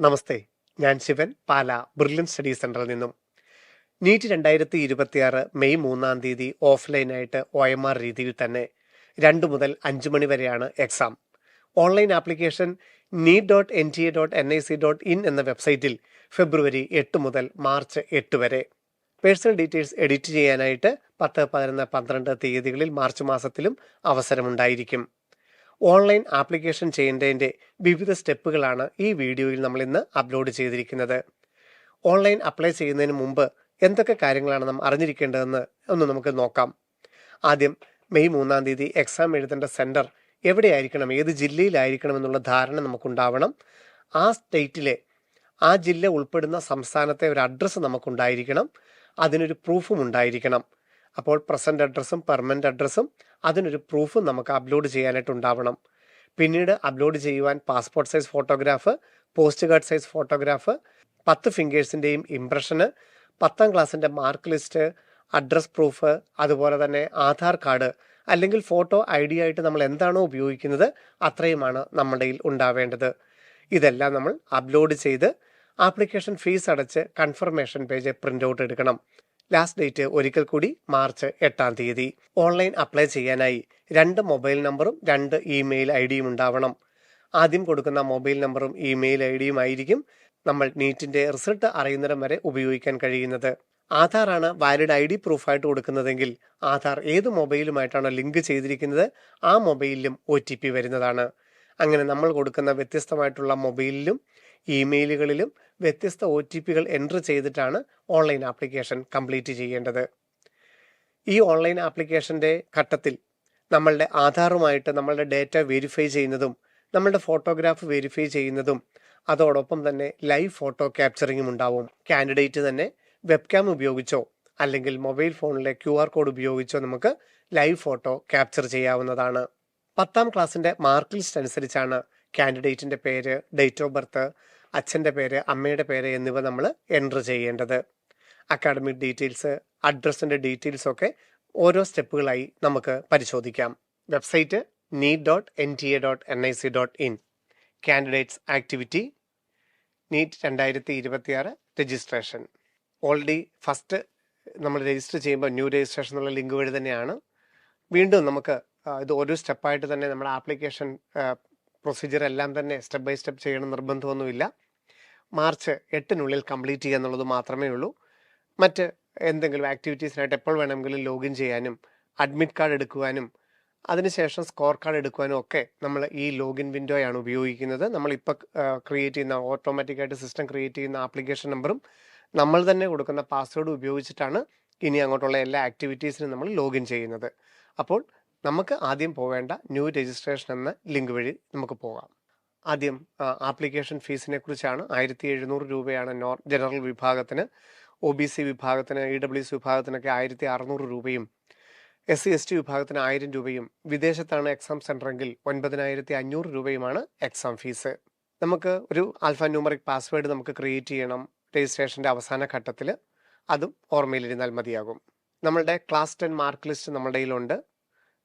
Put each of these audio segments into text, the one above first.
നമസ്തേ, ഞാൻ ശിവൻ, പാല brilliant study സെന്ററിൽ നിന്നും. നീറ്റ് 2026 മെയ് 3-ാം തീയതി ഓഫ്ലൈനായിട്ട് OMR രീതിയിൽ തന്നെ 2 മുതൽ 5 മണി വരെയാണ് എക്സാം. ഓൺലൈൻ ആപ്ലിക്കേഷൻ NEET.NTA.NIC.in എന്ന വെബ്സൈറ്റിൽ ഫെബ്രുവരി 8 മുതൽ മാർച്ച് 8 വരെ. പേഴ്സണൽ ഡീറ്റെയിൽസ് എഡിറ്റ് ചെയ്യാനായിട്ട് 10, 11, 12 തീയതികളിൽ മാർച്ച് മാസത്തിലും അവസരമുണ്ടായിരിക്കും. ഓൺലൈൻ ആപ്ലിക്കേഷൻ ചെയ്യേണ്ടതിൻ്റെ വിവിധ സ്റ്റെപ്പുകളാണ് ഈ വീഡിയോയിൽ നമ്മൾ ഇന്ന് അപ്ലോഡ് ചെയ്തിരിക്കുന്നത്. ഓൺലൈൻ അപ്ലൈ ചെയ്യുന്നതിന് മുമ്പ് എന്തൊക്കെ കാര്യങ്ങളാണ് നാം അറിഞ്ഞിരിക്കേണ്ടതെന്ന് ഒന്ന് നമുക്ക് നോക്കാം. ആദ്യം മെയ് 3-ാം തീയതി എക്സാം എഴുതേണ്ട സെൻറ്റർ എവിടെയായിരിക്കണം, ഏത് ജില്ലയിലായിരിക്കണം എന്നുള്ള ധാരണ നമുക്കുണ്ടാവണം. ആ സ്റ്റേറ്റിലെ, ആ ജില്ല ഉൾപ്പെടുന്ന സംസ്ഥാനത്തെ ഒരു അഡ്രസ്സ് നമുക്കുണ്ടായിരിക്കണം. അതിനൊരു പ്രൂഫും ഉണ്ടായിരിക്കണം. അപ്പോൾ പ്രസൻറ്റ് അഡ്രസ്സും പെർമനൻ്റ് അഡ്രസ്സും അതിനൊരു പ്രൂഫും നമുക്ക് അപ്ലോഡ് ചെയ്യാനായിട്ടുണ്ടാവണം. പിന്നീട് അപ്ലോഡ് ചെയ്യുവാൻ passport size photograph, post card size photograph, 10 ഫിംഗേഴ്സിൻ്റെയും ഇംപ്രഷന്, 10ാം ക്ലാസ്സിൻ്റെ മാർക്ക് ലിസ്റ്റ്, അഡ്രസ് പ്രൂഫ്, അതുപോലെ തന്നെ ആധാർ കാർഡ് അല്ലെങ്കിൽ ഫോട്ടോ ID ആയിട്ട് നമ്മൾ എന്താണോ ഉപയോഗിക്കുന്നത് അത്രയുമാണ് നമ്മുടെ കയ്യിൽ ഉണ്ടാവേണ്ടത്. ഇതെല്ലാം നമ്മൾ അപ്ലോഡ് ചെയ്ത് ആപ്ലിക്കേഷൻ ഫീസ് അടച്ച് കൺഫർമേഷൻ പേജ് പ്രിൻ്റ് ഔട്ട് എടുക്കണം. ലാസ്റ്റ് ഡേറ്റ് ഒരിക്കൽ കൂടി മാർച്ച് 8-ാം തീയതി. ഓൺലൈൻ അപ്ലൈ ചെയ്യാനായി 2 മൊബൈൽ നമ്പറും 2 ഇമെയിൽ ID യും ഉണ്ടാവണം. ആദ്യം കൊടുക്കുന്ന മൊബൈൽ നമ്പറും ഇമെയിൽ ID യും ആയിരിക്കും നമ്മൾ നീറ്റിൻ്റെ റിസൾട്ട് അറിയുന്നിടം വരെ ഉപയോഗിക്കാൻ കഴിയുന്നത്. ആധാറാണ് വാലിഡ് ID പ്രൂഫായിട്ട് കൊടുക്കുന്നതെങ്കിൽ ആധാർ ഏത് മൊബൈലുമായിട്ടാണോ ലിങ്ക് ചെയ്തിരിക്കുന്നത് ആ മൊബൈലിലും OTP വരുന്നതാണ്. അങ്ങനെ നമ്മൾ കൊടുക്കുന്ന വ്യത്യസ്തമായിട്ടുള്ള മൊബൈലിലും ഇമെയിലുകളിലും വ്യത്യസ്ത OTPകൾ എൻ്റർ ചെയ്തിട്ടാണ് ഓൺലൈൻ ആപ്ലിക്കേഷൻ കംപ്ലീറ്റ് ചെയ്യേണ്ടത്. ഈ ഓൺലൈൻ ആപ്ലിക്കേഷൻ്റെ ഘട്ടത്തിൽ നമ്മളുടെ ആധാറുമായിട്ട് നമ്മളുടെ ഡേറ്റ വെരിഫൈ ചെയ്യുന്നതും നമ്മളുടെ ഫോട്ടോഗ്രാഫ് വെരിഫൈ ചെയ്യുന്നതും അതോടൊപ്പം തന്നെ ലൈവ് ഫോട്ടോ ക്യാപ്ചറിങ്ങും ഉണ്ടാവും. കാൻഡിഡേറ്റ് തന്നെ വെബ്കാം ഉപയോഗിച്ചോ അല്ലെങ്കിൽ മൊബൈൽ ഫോണിലെ QR കോഡ് ഉപയോഗിച്ചോ നമുക്ക് ലൈവ് ഫോട്ടോ ക്യാപ്ചർ ചെയ്യാവുന്നതാണ്. 10ാം ക്ലാസ്സിൻ്റെ മാർക്ക് ലിസ്റ്റ് അനുസരിച്ചാണ് കാൻഡിഡേറ്റിൻ്റെ പേര്, ഡേറ്റ് ഓഫ് ബർത്ത്, അച്ഛൻ്റെ പേര്, അമ്മയുടെ പേര് എന്നിവ നമ്മൾ എൻ്റർ ചെയ്യേണ്ടത്. അക്കാഡമിക് ഡീറ്റെയിൽസ്, അഡ്രസ്സിൻ്റെ ഡീറ്റെയിൽസൊക്കെ ഓരോ സ്റ്റെപ്പുകളായി നമുക്ക് പരിശോധിക്കാം. Website NEET.NTA.NIC.in. Candidates activity, NEET 2026 registration. Already first നമ്മൾ രജിസ്റ്റർ ചെയ്യുമ്പോൾ ന്യൂ രജിസ്ട്രേഷൻ എന്നുള്ള ലിങ്ക് വഴി തന്നെയാണ്. വീണ്ടും നമുക്ക് ഇത് ഓരോ സ്റ്റെപ്പായിട്ട് തന്നെ നമ്മുടെ ആപ്ലിക്കേഷൻ പ്രൊസീജിയർ എല്ലാം തന്നെ സ്റ്റെപ്പ് ബൈ സ്റ്റെപ്പ് ചെയ്യണം നിർബന്ധമൊന്നുമില്ല. മാർച്ച് 8-നുള്ളിൽ കംപ്ലീറ്റ് ചെയ്യുക എന്നുള്ളത് മാത്രമേ ഉള്ളൂ. മറ്റ് എന്തെങ്കിലും ആക്ടിവിറ്റീസിനായിട്ട് എപ്പോൾ വേണമെങ്കിലും ലോഗിൻ ചെയ്യാനും അഡ്മിറ്റ് കാർഡ് എടുക്കുവാനും അതിനുശേഷം സ്കോർ കാർഡ് എടുക്കുവാനും ഒക്കെ നമ്മൾ ഈ ലോഗിൻ വിൻഡോയാണ് ഉപയോഗിക്കുന്നത്. നമ്മളിപ്പോൾ ക്രിയേറ്റ് ചെയ്യുന്ന ഓട്ടോമാറ്റിക്കായിട്ട് സിസ്റ്റം ക്രിയേറ്റ് ചെയ്യുന്ന ആപ്ലിക്കേഷൻ നമ്പറും നമ്മൾ തന്നെ കൊടുക്കുന്ന പാസ്വേഡും ഉപയോഗിച്ചിട്ടാണ് ഇനി അങ്ങോട്ടുള്ള എല്ലാ ആക്ടിവിറ്റീസിനും നമ്മൾ ലോഗിൻ ചെയ്യുന്നത്. അപ്പോൾ നമുക്ക് ആദ്യം പോവേണ്ട ന്യൂ രജിസ്ട്രേഷൻ എന്ന ലിങ്ക് വഴി നമുക്ക് പോകാം. ആദ്യം ആപ്ലിക്കേഷൻ ഫീസിനെ കുറിച്ചാണ്. 1700 രൂപയാണ് ജനറൽ വിഭാഗത്തിന്, OBC വിഭാഗത്തിന്, EWS വിഭാഗത്തിനൊക്കെ 1600 രൂപയും, SC/ST വിഭാഗത്തിന് 1000 രൂപയും, വിദേശത്താണ് എക്സാം സെൻ്ററെങ്കിൽ 9500 രൂപയുമാണ് എക്സാം ഫീസ്. നമുക്ക് ഒരു ആൽഫ ന്യൂമറിക് പാസ്വേഡ് നമുക്ക് ക്രിയേറ്റ് ചെയ്യണം രജിസ്ട്രേഷൻ്റെ അവസാന ഘട്ടത്തിൽ. അതും ഓർമ്മയിലിരുന്നാൽ മതിയാകും. നമ്മളുടെ ക്ലാസ് 10 മാർക്ക് ലിസ്റ്റ് നമ്മുടെ കയ്യിലുണ്ട്.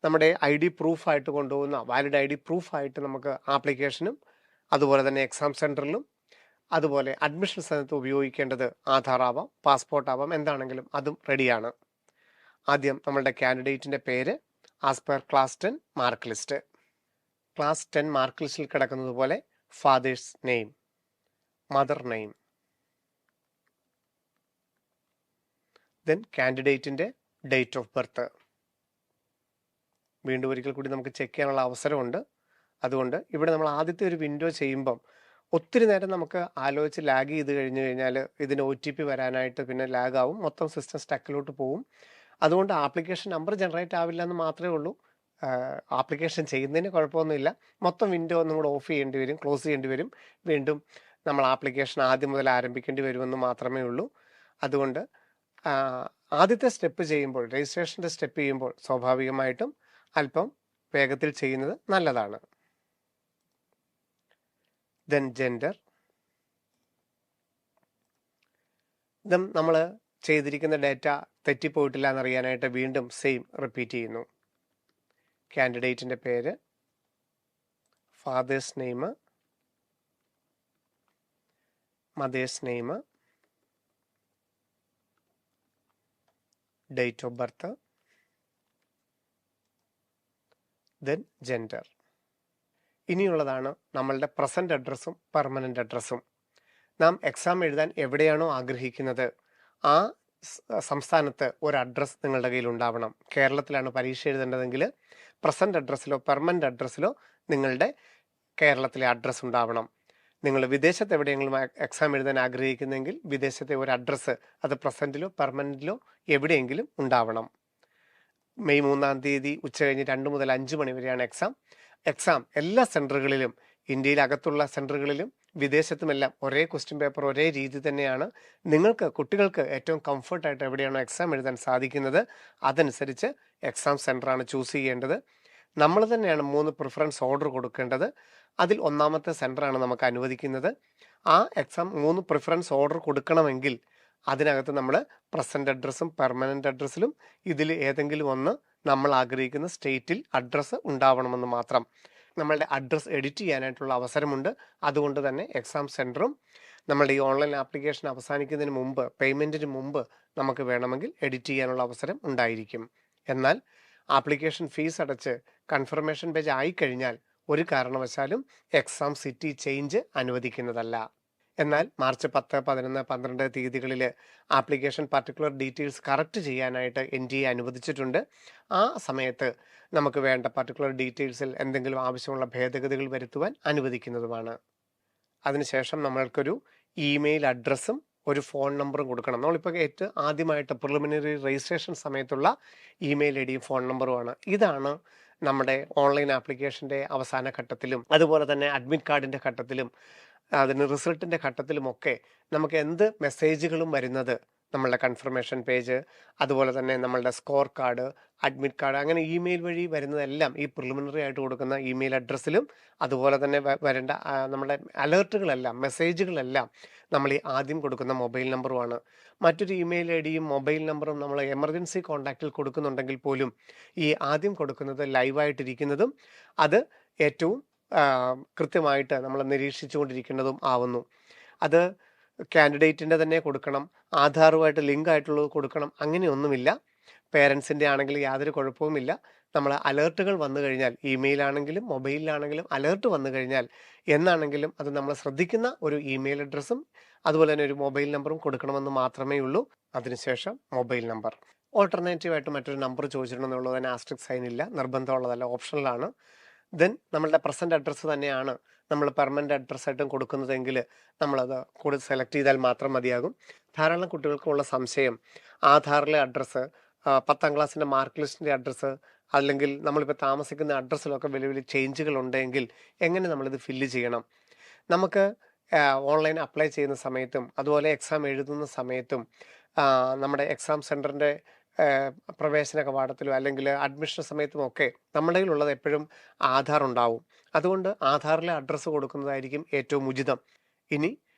നമ്മുടെ ID പ്രൂഫായിട്ട് കൊണ്ടുപോകുന്ന വാലിഡ് ID പ്രൂഫായിട്ട് നമുക്ക് ആപ്ലിക്കേഷനും അതുപോലെ തന്നെ എക്സാം സെൻറ്ററിലും അതുപോലെ അഡ്മിഷൻ സ്ഥലത്ത് ഉപയോഗിക്കേണ്ടത് ആധാർ ആവാം, പാസ്പോർട്ട് ആവാം, എന്താണെങ്കിലും അതും റെഡിയാണ്. ആദ്യം നമ്മളുടെ കാൻഡിഡേറ്റിൻ്റെ പേര് as per class 10 mark list. Class 10 mark ലിസ്റ്റിൽ കിടക്കുന്നത് പോലെ father's name, mother name, then കാൻഡിഡേറ്റിൻ്റെ ഡേറ്റ് ഓഫ് ബർത്ത്. വീണ്ടും ഒരിക്കൽ കൂടി നമുക്ക് ചെക്ക് ചെയ്യാനുള്ള അവസരമുണ്ട്. അതുകൊണ്ട് ഇവിടെ നമ്മൾ ആദ്യത്തെ ഒരു വിൻഡോ ചെയ്യുമ്പം ഒത്തിരി നേരം നമുക്ക് ആലോചിച്ച് ലാഗ് ചെയ്ത് കഴിഞ്ഞ് കഴിഞ്ഞാൽ ഇതിന് OTP വരാനായിട്ട് പിന്നെ ലാഗാവും, മൊത്തം സിസ്റ്റം സ്റ്റക്കിലോട്ട് പോകും. അതുകൊണ്ട് ആപ്ലിക്കേഷൻ നമ്പർ ജനറേറ്റ് ആവില്ല എന്ന് മാത്രമേ ഉള്ളൂ. ആപ്ലിക്കേഷൻ ചെയ്യുന്നതിന് കുഴപ്പമൊന്നുമില്ല. മൊത്തം വിൻഡോ ഒന്നും കൂടെ ഓഫ് ചെയ്യേണ്ടി വരും, ക്ലോസ് ചെയ്യേണ്ടി വരും. വീണ്ടും നമ്മൾ ആപ്ലിക്കേഷൻ ആദ്യം മുതൽ ആരംഭിക്കേണ്ടി വരുമെന്ന് മാത്രമേ ഉള്ളൂ. അതുകൊണ്ട് ആദ്യത്തെ സ്റ്റെപ്പ് ചെയ്യുമ്പോൾ, രജിസ്ട്രേഷൻ്റെ സ്റ്റെപ്പ് ചെയ്യുമ്പോൾ സ്വാഭാവികമായിട്ടും അല്പം വേഗത്തിൽ ചെയ്യുന്നത് നല്ലതാണ്. Then gender. ദെൻ നമ്മൾ ചെയ്തിരിക്കുന്ന ഡേറ്റ തെറ്റിപ്പോയിട്ടില്ല എന്നറിയാനായിട്ട് വീണ്ടും സെയിം റിപ്പീറ്റ് ചെയ്യുന്നു. കാൻഡിഡേറ്റിൻ്റെ പേര്, father's name, mother's name, date of birth, then gender. ഇനിയുള്ളതാണ് നമ്മളുടെ പ്രസൻറ്റ് അഡ്രസ്സും പെർമനൻ്റ് അഡ്രസ്സും. നാം എക്സാം എഴുതാൻ എവിടെയാണോ ആഗ്രഹിക്കുന്നത് ആ സംസ്ഥാനത്ത് ഒരു അഡ്രസ്സ് നിങ്ങളുടെ കയ്യിൽ ഉണ്ടാവണം. കേരളത്തിലാണ് പരീക്ഷ എഴുതേണ്ടതെങ്കിൽ പ്രസൻറ്റ് അഡ്രസ്സിലോ പെർമനൻ്റ് അഡ്രസ്സിലോ നിങ്ങളുടെ കേരളത്തിലെ അഡ്രസ്സ് ഉണ്ടാവണം. നിങ്ങൾ വിദേശത്ത് എവിടെയെങ്കിലും എക്സാം എഴുതാൻ ആഗ്രഹിക്കുന്നെങ്കിൽ വിദേശത്തെ ഒരു അഡ്രസ്സ് അത് പ്രസൻറ്റിലോ പെർമനൻറ്റിലോ എവിടെയെങ്കിലും ഉണ്ടാവണം. മെയ് 3-ാം തീയതി ഉച്ചകഴിഞ്ഞ് 2 മുതൽ 5 മണി വരെയാണ് എക്സാം എല്ലാ സെൻറ്ററുകളിലും, ഇന്ത്യയിലകത്തുള്ള സെൻറ്ററുകളിലും വിദേശത്തുമെല്ലാം ഒരേ ക്വസ്റ്റ്യൻ പേപ്പർ, ഒരേ രീതി തന്നെയാണ്. കുട്ടികൾക്ക് ഏറ്റവും കംഫർട്ടായിട്ട് എവിടെയാണോ എക്സാം എഴുതാൻ സാധിക്കുന്നത് അതനുസരിച്ച് എക്സാം സെൻറ്ററാണ് ചൂസ് ചെയ്യേണ്ടത്. നമ്മൾ തന്നെയാണ് 3 പ്രിഫറൻസ് ഓർഡർ കൊടുക്കേണ്ടത്. അതിൽ 1-ാമത്തെ സെൻറ്ററാണ് നമുക്ക് അനുവദിക്കുന്നത്. ആ എക്സാം 3 പ്രിഫറൻസ് ഓർഡർ കൊടുക്കണമെങ്കിൽ അതിനകത്ത് നമ്മൾ പ്രസൻറ്റ് അഡ്രസ്സും പെർമനൻ്റ് അഡ്രസ്സിലും ഇതിൽ ഏതെങ്കിലും ഒന്ന് നമ്മൾ ആഗ്രഹിക്കുന്ന സ്റ്റേറ്റിൽ അഡ്രസ്സ് ഉണ്ടാവണമെന്ന് മാത്രം. നമ്മളുടെ അഡ്രസ്സ് എഡിറ്റ് ചെയ്യാനായിട്ടുള്ള അവസരമുണ്ട്. അതുകൊണ്ട് തന്നെ എക്സാം സെൻറ്ററും നമ്മളുടെ ഈ ഓൺലൈൻ ആപ്ലിക്കേഷൻ അവസാനിക്കുന്നതിന് മുമ്പ്, പേയ്മെൻറ്റിന് മുമ്പ് നമുക്ക് വേണമെങ്കിൽ എഡിറ്റ് ചെയ്യാനുള്ള അവസരം ഉണ്ടായിരിക്കും. എന്നാൽ ആപ്ലിക്കേഷൻ ഫീസ് അടച്ച് കൺഫർമേഷൻ പേജ് ആയിക്കഴിഞ്ഞാൽ ഒരു കാരണവശാലും എക്സാം സിറ്റി ചേഞ്ച് അനുവദിക്കുന്നതല്ല. എന്നാൽ മാർച്ച് 10, 11, 12 തീയതികളിൽ ആപ്ലിക്കേഷൻ പർട്ടിക്കുലർ ഡീറ്റെയിൽസ് കറക്റ്റ് ചെയ്യാനായിട്ട് NTA അനുവദിച്ചിട്ടുണ്ട്. ആ സമയത്ത് നമുക്ക് വേണ്ട പർട്ടിക്കുലർ ഡീറ്റെയിൽസിൽ എന്തെങ്കിലും ആവശ്യമുള്ള ഭേദഗതികൾ വരുത്തുവാൻ അനുവദിക്കുന്നതുമാണ്. അതിനുശേഷം നമ്മൾക്കൊരു ഇമെയിൽ അഡ്രസ്സും ഒരു ഫോൺ നമ്പറും കൊടുക്കണം. നമ്മളിപ്പോൾ ആദ്യമായിട്ട് പ്രിലിമിനറി രജിസ്ട്രേഷൻ സമയത്തുള്ള ഇമെയിൽ ഐഡിയും ഫോൺ നമ്പറുമാണ്. ഇതാണ് നമ്മുടെ ഓൺലൈൻ ആപ്ലിക്കേഷൻ്റെ അവസാന ഘട്ടത്തിലും അതുപോലെ തന്നെ അഡ്മിറ്റ് കാർഡിൻ്റെ ഘട്ടത്തിലും അതിന് റിസൾട്ടിൻ്റെ ഘട്ടത്തിലുമൊക്കെ നമുക്ക് എന്ത് മെസ്സേജുകളും വരുന്നത്, നമ്മളുടെ കൺഫർമേഷൻ പേജ്, അതുപോലെ തന്നെ നമ്മളുടെ സ്കോർ കാർഡ്, അഡ്മിറ്റ് കാർഡ്, അങ്ങനെ ഇമെയിൽ വഴി വരുന്നതെല്ലാം ഈ പ്രിലിമിനറി ആയിട്ട് കൊടുക്കുന്ന ഇമെയിൽ അഡ്രസ്സിലും അതുപോലെ തന്നെ വരേണ്ട നമ്മുടെ അലേർട്ടുകളെല്ലാം, മെസ്സേജുകളെല്ലാം നമ്മൾ ഈ ആദ്യം കൊടുക്കുന്ന മൊബൈൽ നമ്പറുമാണ്. മറ്റൊരു ഇമെയിൽ ഐ ഡിയും മൊബൈൽ നമ്പറും നമ്മൾ എമർജൻസി കോൺടാക്റ്റിൽ കൊടുക്കുന്നുണ്ടെങ്കിൽ പോലും ഈ ആദ്യം കൊടുക്കുന്നത് ലൈവായിട്ടിരിക്കുന്നതും അത് ഏറ്റവും കൃത്യമായിട്ട് നമ്മൾ നിരീക്ഷിച്ചുകൊണ്ടിരിക്കുന്നതും ആവുന്നു. അത് കാൻഡിഡേറ്റിൻ്റെ തന്നെ കൊടുക്കണം, ആധാറുമായിട്ട് ലിങ്ക് ആയിട്ടുള്ളത് കൊടുക്കണം, അങ്ങനെയൊന്നുമില്ല. പേരൻസിൻ്റെ ആണെങ്കിൽ യാതൊരു കുഴപ്പവുമില്ല. നമ്മൾ അലേർട്ടുകൾ വന്നു കഴിഞ്ഞാൽ, ഇമെയിലാണെങ്കിലും മൊബൈലിലാണെങ്കിലും അലേർട്ട് വന്നു കഴിഞ്ഞാൽ എന്നാണെങ്കിലും അത് നമ്മൾ ശ്രദ്ധിക്കുന്ന ഒരു ഇമെയിൽ അഡ്രസ്സും അതുപോലെ തന്നെ ഒരു മൊബൈൽ നമ്പറും കൊടുക്കണമെന്ന് മാത്രമേ ഉള്ളൂ. അതിനുശേഷം മൊബൈൽ നമ്പർ. ഓൾട്ടർനേറ്റീവായിട്ട് മറ്റൊരു നമ്പർ ചോദിച്ചിട്ടുണ്ടെന്നുള്ളതിന് ആസ്ട്രിക് സൈൻ ഇല്ല, നിർബന്ധമുള്ളതല്ല, ഓപ്ഷണലാണ്. ദെൻ നമ്മളുടെ പ്രസൻറ്റ് അഡ്രസ്സ് തന്നെയാണ് നമ്മൾ പെർമനൻ്റ് അഡ്രസ്സായിട്ടും കൊടുക്കുന്നതെങ്കിൽ നമ്മളത് കൂടുതൽ സെലക്ട് ചെയ്താൽ മാത്രം മതിയാകും. ധാരാളം കുട്ടികൾക്കുള്ള സംശയം, ആധാറിലെ അഡ്രസ്സ്, 10ാം ക്ലാസ്സിൻ്റെ മാർക്ക് ലിസ്റ്റിൻ്റെ അഡ്രസ്സ്, അല്ലെങ്കിൽ നമ്മളിപ്പോൾ താമസിക്കുന്ന അഡ്രസ്സിലൊക്കെ വലിയ വലിയ ചേഞ്ചുകൾ ഉണ്ടെങ്കിൽ എങ്ങനെ നമ്മളിത് ഫില്ല് ചെയ്യണം? നമുക്ക് ഓൺലൈൻ അപ്ലൈ ചെയ്യുന്ന സമയത്തും അതുപോലെ എക്സാം എഴുതുന്ന സമയത്തും നമ്മുടെ എക്സാം സെൻറ്ററിൻ്റെ പ്രവേശന കവാടത്തിലോ അല്ലെങ്കിൽ അഡ്മിഷൻ സമയത്തുമൊക്കെ നമ്മുടെ കയ്യിലുള്ളത് എപ്പോഴും ആധാർ ഉണ്ടാവും. അതുകൊണ്ട് ആധാറിലെ അഡ്രസ്സ് കൊടുക്കുന്നതായിരിക്കും ഏറ്റവും ഉചിതം. ഇനി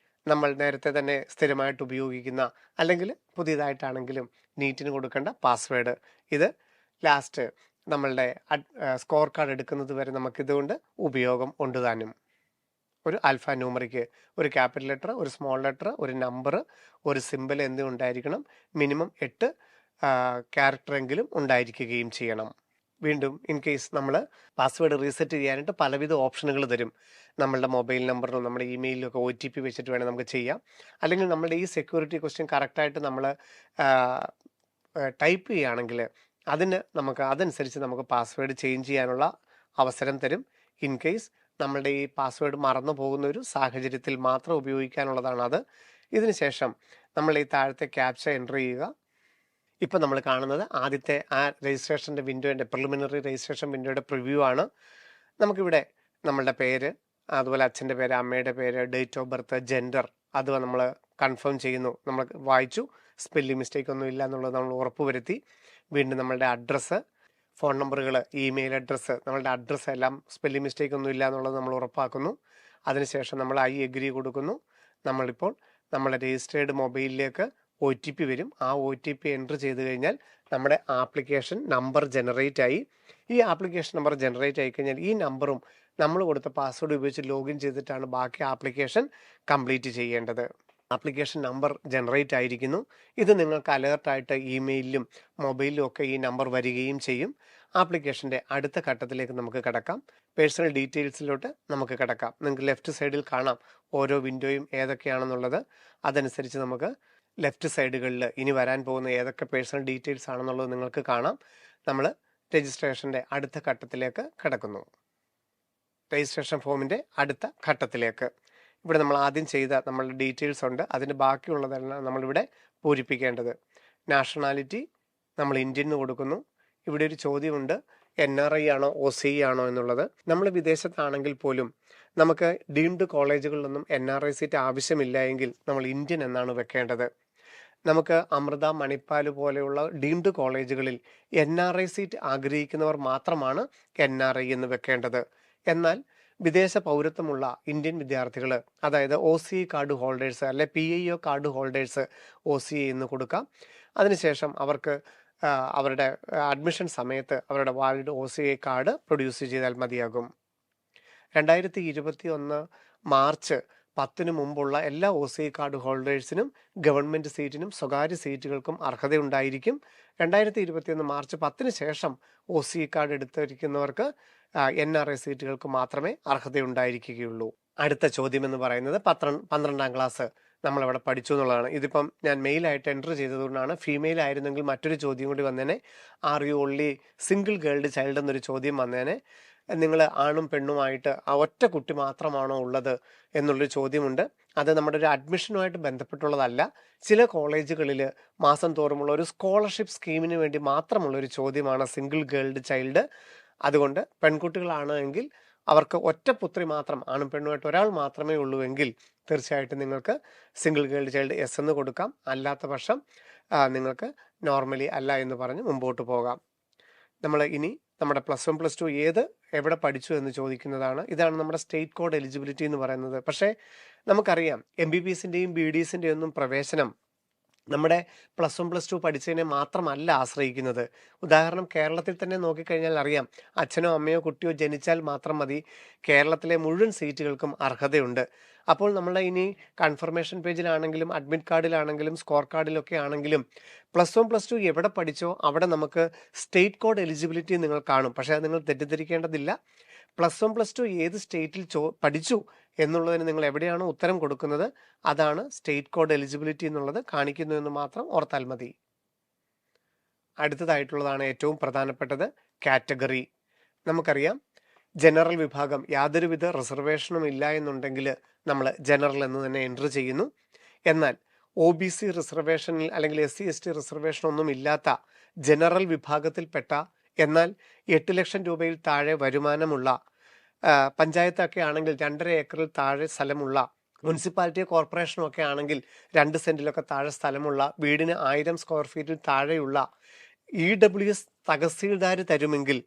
നമ്മൾ നേരത്തെ തന്നെ സ്ഥിരമായിട്ട് ഉപയോഗിക്കുന്ന അല്ലെങ്കിൽ പുതിയതായിട്ടാണെങ്കിലും നീറ്റിന് കൊടുക്കേണ്ട പാസ്വേഡ്, ഇത് ലാസ്റ്റ് നമ്മളുടെ സ്കോർ കാർഡ് എടുക്കുന്നത് വരെ നമുക്കിതുകൊണ്ട് ഉപയോഗം ഉണ്ട് താനും. ഒരു ആൽഫ ന്യൂമറിക്ക് ഒരു ക്യാപിറ്റൽ ലെറ്റർ, ഒരു സ്മോൾ ലെറ്റർ, ഒരു നമ്പർ, ഒരു സിമ്പൽ എന്നിവ ഉണ്ടായിരിക്കണം. മിനിമം 8 ക്യാരക്ടറെങ്കിലും ഉണ്ടായിരിക്കുകയും ചെയ്യണം. വീണ്ടും ഇൻ കേസ് നമ്മൾ പാസ്വേഡ് റീസെറ്റ് ചെയ്യാനായിട്ട് പലവിധ ഓപ്ഷനുകൾ തരും. നമ്മളുടെ മൊബൈൽ നമ്പറിലും നമ്മുടെ ഇമെയിലിലൊക്കെ OTP വെച്ചിട്ട് വേണേൽ നമുക്ക് ചെയ്യാം. അല്ലെങ്കിൽ നമ്മുടെ ഈ സെക്യൂരിറ്റി ക്വസ്റ്റ്യൻ കറക്റ്റായിട്ട് നമ്മൾ ടൈപ്പ് ചെയ്യുകയാണെങ്കിൽ അതനുസരിച്ച് നമുക്ക് പാസ്വേഡ് ചേഞ്ച് ചെയ്യാനുള്ള അവസരം തരും. ഇൻ കേസ് നമ്മളുടെ ഈ പാസ്വേഡ് മറന്നു പോകുന്ന ഒരു സാഹചര്യത്തിൽ മാത്രം ഉപയോഗിക്കാനുള്ളതാണ് അത്. ഇതിനുശേഷം നമ്മൾ ഈ താഴത്തെ ക്യാപ്ച എൻ്റർ ചെയ്യുക. ഇപ്പം നമ്മൾ കാണുന്നത് ആദ്യത്തെ ആ രജിസ്ട്രേഷൻ്റെ വിൻഡോയുടെ പ്രിലിമിനറി രജിസ്ട്രേഷൻ വിൻഡോയുടെ പ്രിവ്യൂ ആണ്. നമുക്കിവിടെ നമ്മളുടെ പേര്, അതുപോലെ അച്ഛൻ്റെ പേര്, അമ്മയുടെ പേര്, ഡേറ്റ് ഓഫ് ബർത്ത്, ജെൻഡർ, അത് നമ്മൾ കൺഫേം ചെയ്യുന്നു. നമ്മൾ വായിച്ചു, സ്പെല്ലിംഗ് മിസ്റ്റേക്ക് ഒന്നും ഇല്ല എന്നുള്ളത് നമ്മൾ ഉറപ്പുവരുത്തി. വീണ്ടും നമ്മളുടെ അഡ്രസ്സ്, ഫോൺ നമ്പറുകൾ, ഇമെയിൽ അഡ്രസ്സ്, നമ്മളുടെ അഡ്രസ്സ് എല്ലാം സ്പെല്ലിംഗ് മിസ്റ്റേക്ക് ഒന്നും ഇല്ല എന്നുള്ളത് നമ്മൾ ഉറപ്പാക്കുന്നു. അതിനുശേഷം നമ്മൾ ഐ എഗ്രി കൊടുക്കുന്നു. നമ്മളിപ്പോൾ നമ്മുടെ രജിസ്റ്റേർഡ് മൊബൈലിലേക്ക് OTP വരും. ആ OTP എൻ്റർ ചെയ്ത് കഴിഞ്ഞാൽ നമ്മുടെ ആപ്ലിക്കേഷൻ നമ്പർ ജനറേറ്റ് ആയി. ഈ ആപ്ലിക്കേഷൻ നമ്പർ ജനറേറ്റ് ആയി കഴിഞ്ഞാൽ ഈ നമ്പറും നമ്മൾ കൊടുത്ത പാസ്വേഡ് ഉപയോഗിച്ച് ലോഗിൻ ചെയ്തിട്ടാണ് ബാക്കി ആപ്ലിക്കേഷൻ കംപ്ലീറ്റ് ചെയ്യേണ്ടത്. ആപ്ലിക്കേഷൻ നമ്പർ ജനറേറ്റ് ആയിരിക്കുന്നു. ഇത് നിങ്ങൾക്ക് അലേർട്ടായിട്ട് ഇമെയിലിലും മൊബൈലിലും ഒക്കെ ഈ നമ്പർ വരികയും ചെയ്യും. ആപ്ലിക്കേഷൻ്റെ അടുത്ത ഘട്ടത്തിലേക്ക് നമുക്ക് കിടക്കാം. പേഴ്സണൽ ഡീറ്റെയിൽസിലോട്ട് നമുക്ക് കിടക്കാം. നിങ്ങൾക്ക് ലെഫ്റ്റ് സൈഡിൽ കാണാം ഓരോ വിൻഡോയും ഏതൊക്കെയാണെന്നുള്ളത്. അതനുസരിച്ച് നമുക്ക് ലെഫ്റ്റ് സൈഡുകളിൽ ഇനി വരാൻ പോകുന്ന ഏതൊക്കെ പേഴ്സണൽ ഡീറ്റെയിൽസ് ആണെന്നുള്ളത് നിങ്ങൾക്ക് കാണാം. നമ്മൾ രജിസ്ട്രേഷൻ്റെ അടുത്ത ഘട്ടത്തിലേക്ക് കിടക്കുന്നു. രജിസ്ട്രേഷൻ ഫോമിൻ്റെ അടുത്ത ഘട്ടത്തിലേക്ക് ഇവിടെ നമ്മൾ ആദ്യം ചെയ്ത നമ്മളുടെ ഡീറ്റെയിൽസ് ഉണ്ട്. അതിന് ബാക്കിയുള്ളതെല്ലാം നമ്മളിവിടെ പൂരിപ്പിക്കേണ്ടത്. നാഷണാലിറ്റി നമ്മൾ ഇന്ത്യൻ എന്ന് കൊടുക്കുന്നു. ഇവിടെ ഒരു ചോദ്യമുണ്ട്, NRI ആണോ OCE ആണോ എന്നുള്ളത്. നമ്മൾ വിദേശത്താണെങ്കിൽ പോലും നമുക്ക് ഡീംഡ് കോളേജുകളിലൊന്നും NRI സീറ്റ് ആവശ്യമില്ല എങ്കിൽ നമ്മൾ ഇന്ത്യൻ എന്നാണ് വെക്കേണ്ടത്. നമുക്ക് അമൃത, മണിപ്പാൽ പോലെയുള്ള ഡീംഡ് കോളേജുകളിൽ NRI സീറ്റ് ആഗ്രഹിക്കുന്നവർ മാത്രമാണ് NRI എന്ന് വെക്കേണ്ടത്. എന്നാൽ വിദേശ പൗരത്വമുള്ള ഇന്ത്യൻ വിദ്യാർത്ഥികൾ, അതായത് OCE കാർഡ് ഹോൾഡേഴ്സ് അല്ലെ PIO കാർഡ് ഹോൾഡേഴ്സ് OCE എന്ന് കൊടുക്കാം. അതിനുശേഷം അവർക്ക് അവരുടെ അഡ്മിഷൻ സമയത്ത് അവരുടെ വാലിഡ് OCE കാർഡ് പ്രൊഡ്യൂസ് ചെയ്താൽ മതിയാകും. 2021 മാർച്ച് 10 മുമ്പുള്ള എല്ലാ OCE കാർഡ് ഹോൾഡേഴ്സിനും ഗവൺമെൻറ് സീറ്റിനും സ്വകാര്യ സീറ്റുകൾക്കും അർഹതയുണ്ടായിരിക്കും. 2021 മാർച്ച് 10 ശേഷം OCE കാർഡ് എടുത്തിരിക്കുന്നവർക്ക് NRI സീറ്റുകൾക്ക് മാത്രമേ അർഹതയുണ്ടായിരിക്കുകയുള്ളൂ. അടുത്ത ചോദ്യം എന്ന് പറയുന്നത് 12ാം ക്ലാസ് നമ്മളവിടെ പഠിച്ചു എന്നുള്ളതാണ്. ഇതിപ്പം ഞാൻ മെയിലായിട്ട് എൻ്റർ ചെയ്തതുകൊണ്ടാണ്. ഫീമെയിൽ ആയിരുന്നെങ്കിൽ മറ്റൊരു ചോദ്യം കൂടി വന്നേനെ. Are you only single girl child എന്നൊരു ചോദ്യം വന്നേനെ. നിങ്ങൾ ആണും പെണ്ണുമായിട്ട് ആ ഒറ്റ കുട്ടി മാത്രമാണോ ഉള്ളത് എന്നുള്ളൊരു ചോദ്യമുണ്ട്. അത് നമ്മുടെ ഒരു അഡ്മിഷനുമായിട്ട് ബന്ധപ്പെട്ടുള്ളതല്ല. ചില കോളേജുകളിൽ മാസം തോറുമുള്ള ഒരു സ്കോളർഷിപ്പ് സ്കീമിന് വേണ്ടി മാത്രമുള്ളൊരു ചോദ്യമാണ് സിംഗിൾ ഗേൾഡ് ചൈൽഡ്. അതുകൊണ്ട് പെൺകുട്ടികളാണ് എങ്കിൽ അവർക്ക് ഒറ്റ പുത്രി മാത്രം, ആണും പെണ്ണുമായിട്ട് ഒരാൾ മാത്രമേ ഉള്ളൂ എങ്കിൽ തീർച്ചയായിട്ടും നിങ്ങൾക്ക് സിംഗിൾ ഗേൾഡ് ചൈൽഡ് S എന്ന് കൊടുക്കാം. അല്ലാത്ത പക്ഷം നിങ്ങൾക്ക് നോർമലി അല്ല എന്ന് പറഞ്ഞ് മുമ്പോട്ട് പോകാം. നമ്മൾ ഇനി നമ്മുടെ +1 +2 എവിടെ പഠിച്ചു എന്ന് ചോദിക്കുന്നതാണ്. ഇതാണ് നമ്മുടെ സ്റ്റേറ്റ് കോഡ് എലിജിബിലിറ്റി എന്ന് പറയുന്നത്. പക്ഷേ നമുക്കറിയാം MBBSൻ്റെയും BDSൻ്റെയും ഒന്നും പ്രവേശനം നമ്മുടെ +1 +2 പഠിച്ചതിനെ മാത്രമല്ല ആശ്രയിക്കുന്നത്. ഉദാഹരണം കേരളത്തിൽ തന്നെ നോക്കിക്കഴിഞ്ഞാൽ അറിയാം, അച്ഛനോ അമ്മയോ കുട്ടിയോ ജനിച്ചാൽ മാത്രം മതി, കേരളത്തിലെ മുഴുവൻ സീറ്റുകൾക്കും അർഹതയുണ്ട്. അപ്പോൾ നമ്മളെ ഇനി കൺഫർമേഷൻ പേജിലാണെങ്കിലും അഡ്മിറ്റ് കാർഡിലാണെങ്കിലും സ്കോർ കാർഡിലൊക്കെ ആണെങ്കിലും +1 +2 എവിടെ പഠിച്ചോ അവിടെ നമുക്ക് സ്റ്റേറ്റ് കോഡ് എലിജിബിലിറ്റി നിങ്ങൾ കാണും. പക്ഷേ അത് നിങ്ങൾ തെറ്റിദ്ധരിക്കേണ്ടതില്ല. +1 +2 ഏത് സ്റ്റേറ്റിൽ പഠിച്ചു എന്നുള്ളതിന് നിങ്ങൾ എവിടെയാണോ ഉത്തരം കൊടുക്കുന്നത് അതാണ് സ്റ്റേറ്റ് കോഡ് എലിജിബിലിറ്റി എന്നുള്ളത് കാണിക്കുന്നു എന്ന് മാത്രം ഓർത്താൽ മതി. അടുത്തതായിട്ടുള്ളതാണ് ഏറ്റവും പ്രധാനപ്പെട്ടത്, കാറ്റഗറി. നമുക്കറിയാം ജനറൽ വിഭാഗം യാതൊരുവിധ റിസർവേഷനും ഇല്ല എന്നുണ്ടെങ്കിൽ നമ്മൾ ജനറൽ എന്ന് തന്നെ എൻ്റർ ചെയ്യുന്നു. എന്നാൽ OBC റിസർവേഷനിൽ അല്ലെങ്കിൽ SC ST റിസർവേഷൻ ഒന്നും ഇല്ലാത്ത ജനറൽ വിഭാഗത്തിൽപ്പെട്ട എന്നാൽ 8 ലക്ഷം രൂപയിൽ താഴെ വരുമാനമുള്ള, പഞ്ചായത്തൊക്കെ ആണെങ്കിൽ 2.5 ഏക്കറിൽ താഴെ സ്ഥലമുള്ള, മുനിസിപ്പാലിറ്റിയോ കോർപ്പറേഷനോ ഒക്കെ ആണെങ്കിൽ 2 സെൻറ്റിലൊക്കെ താഴെ സ്ഥലമുള്ള, വീടിന് 1000 സ്ക്വയർ ഫീറ്റിൽ താഴെയുള്ള EWS തഹസീൽദാർ തരുമെങ്കിൽ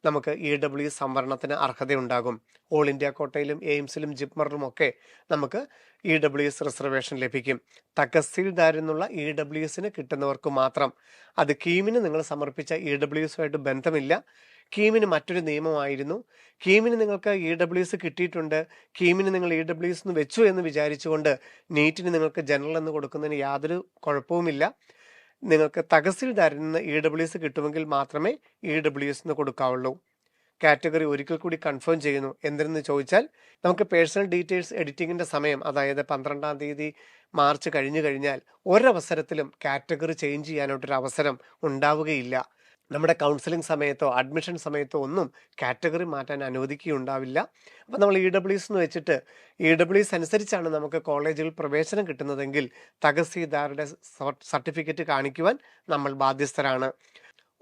നമുക്ക് EWS സംവരണത്തിന് അർഹതയുണ്ടാകും. ഓൾ ഇന്ത്യ കോട്ടയിലും എയിംസിലും ജിപ്മറിലും ഒക്കെ നമുക്ക് EWS റിസർവേഷൻ ലഭിക്കും. തഹസീൽദാരെന്നുള്ള EWSന് കിട്ടുന്നവർക്ക് മാത്രം. അത് കീമിന് നിങ്ങൾ സമർപ്പിച്ച EWSുമായിട്ട് ബന്ധമില്ല. കീമിന് മറ്റൊരു നിയമമായിരുന്നു. കീമിന് നിങ്ങൾക്ക് EWS കിട്ടിയിട്ടുണ്ട്, കീമിന് നിങ്ങൾ EWS എന്ന് വെച്ചു എന്ന് വിചാരിച്ചുകൊണ്ട് നീറ്റിന് നിങ്ങൾക്ക് ജനറൽ എന്ന് കൊടുക്കുന്നതിന് യാതൊരു കുഴപ്പവുമില്ല. നിങ്ങൾക്ക് തഹസീൽദാരിൽ നിന്ന് EWS കിട്ടുമെങ്കിൽ മാത്രമേ EWS എന്ന് കൊടുക്കാവുള്ളൂ. കാറ്റഗറി ഒരിക്കൽ കൂടി കൺഫേം ചെയ്യുന്നു. എന്തെന്ന് ചോദിച്ചാൽ നമുക്ക് പേഴ്സണൽ ഡീറ്റെയിൽസ് എഡിറ്റിങ്ങിൻ്റെ സമയം, അതായത് 12ാം തീയതി മാർച്ച് കഴിഞ്ഞു കഴിഞ്ഞാൽ ഒരവസരത്തിലും കാറ്റഗറി ചേഞ്ച് ചെയ്യാനായിട്ടൊരു അവസരം ഉണ്ടാവുകയില്ല. നമ്മുടെ കൗൺസിലിംഗ് സമയത്തോ അഡ്മിഷൻ സമയത്തോ ഒന്നും കാറ്റഗറി മാറ്റാൻ അനുവദിക്കുകയുണ്ടാവില്ല. അപ്പോൾ നമ്മൾ EWS എന്ന് വെച്ചിട്ട് EWS അനുസരിച്ചാണ് നമുക്ക് കോളേജിൽ പ്രവേശനം കിട്ടുന്നതെങ്കിൽ തഹസീൽദാരുടെ സർട്ടിഫിക്കറ്റ് കാണിക്കുവാൻ നമ്മൾ ബാധ്യസ്ഥരാണ്.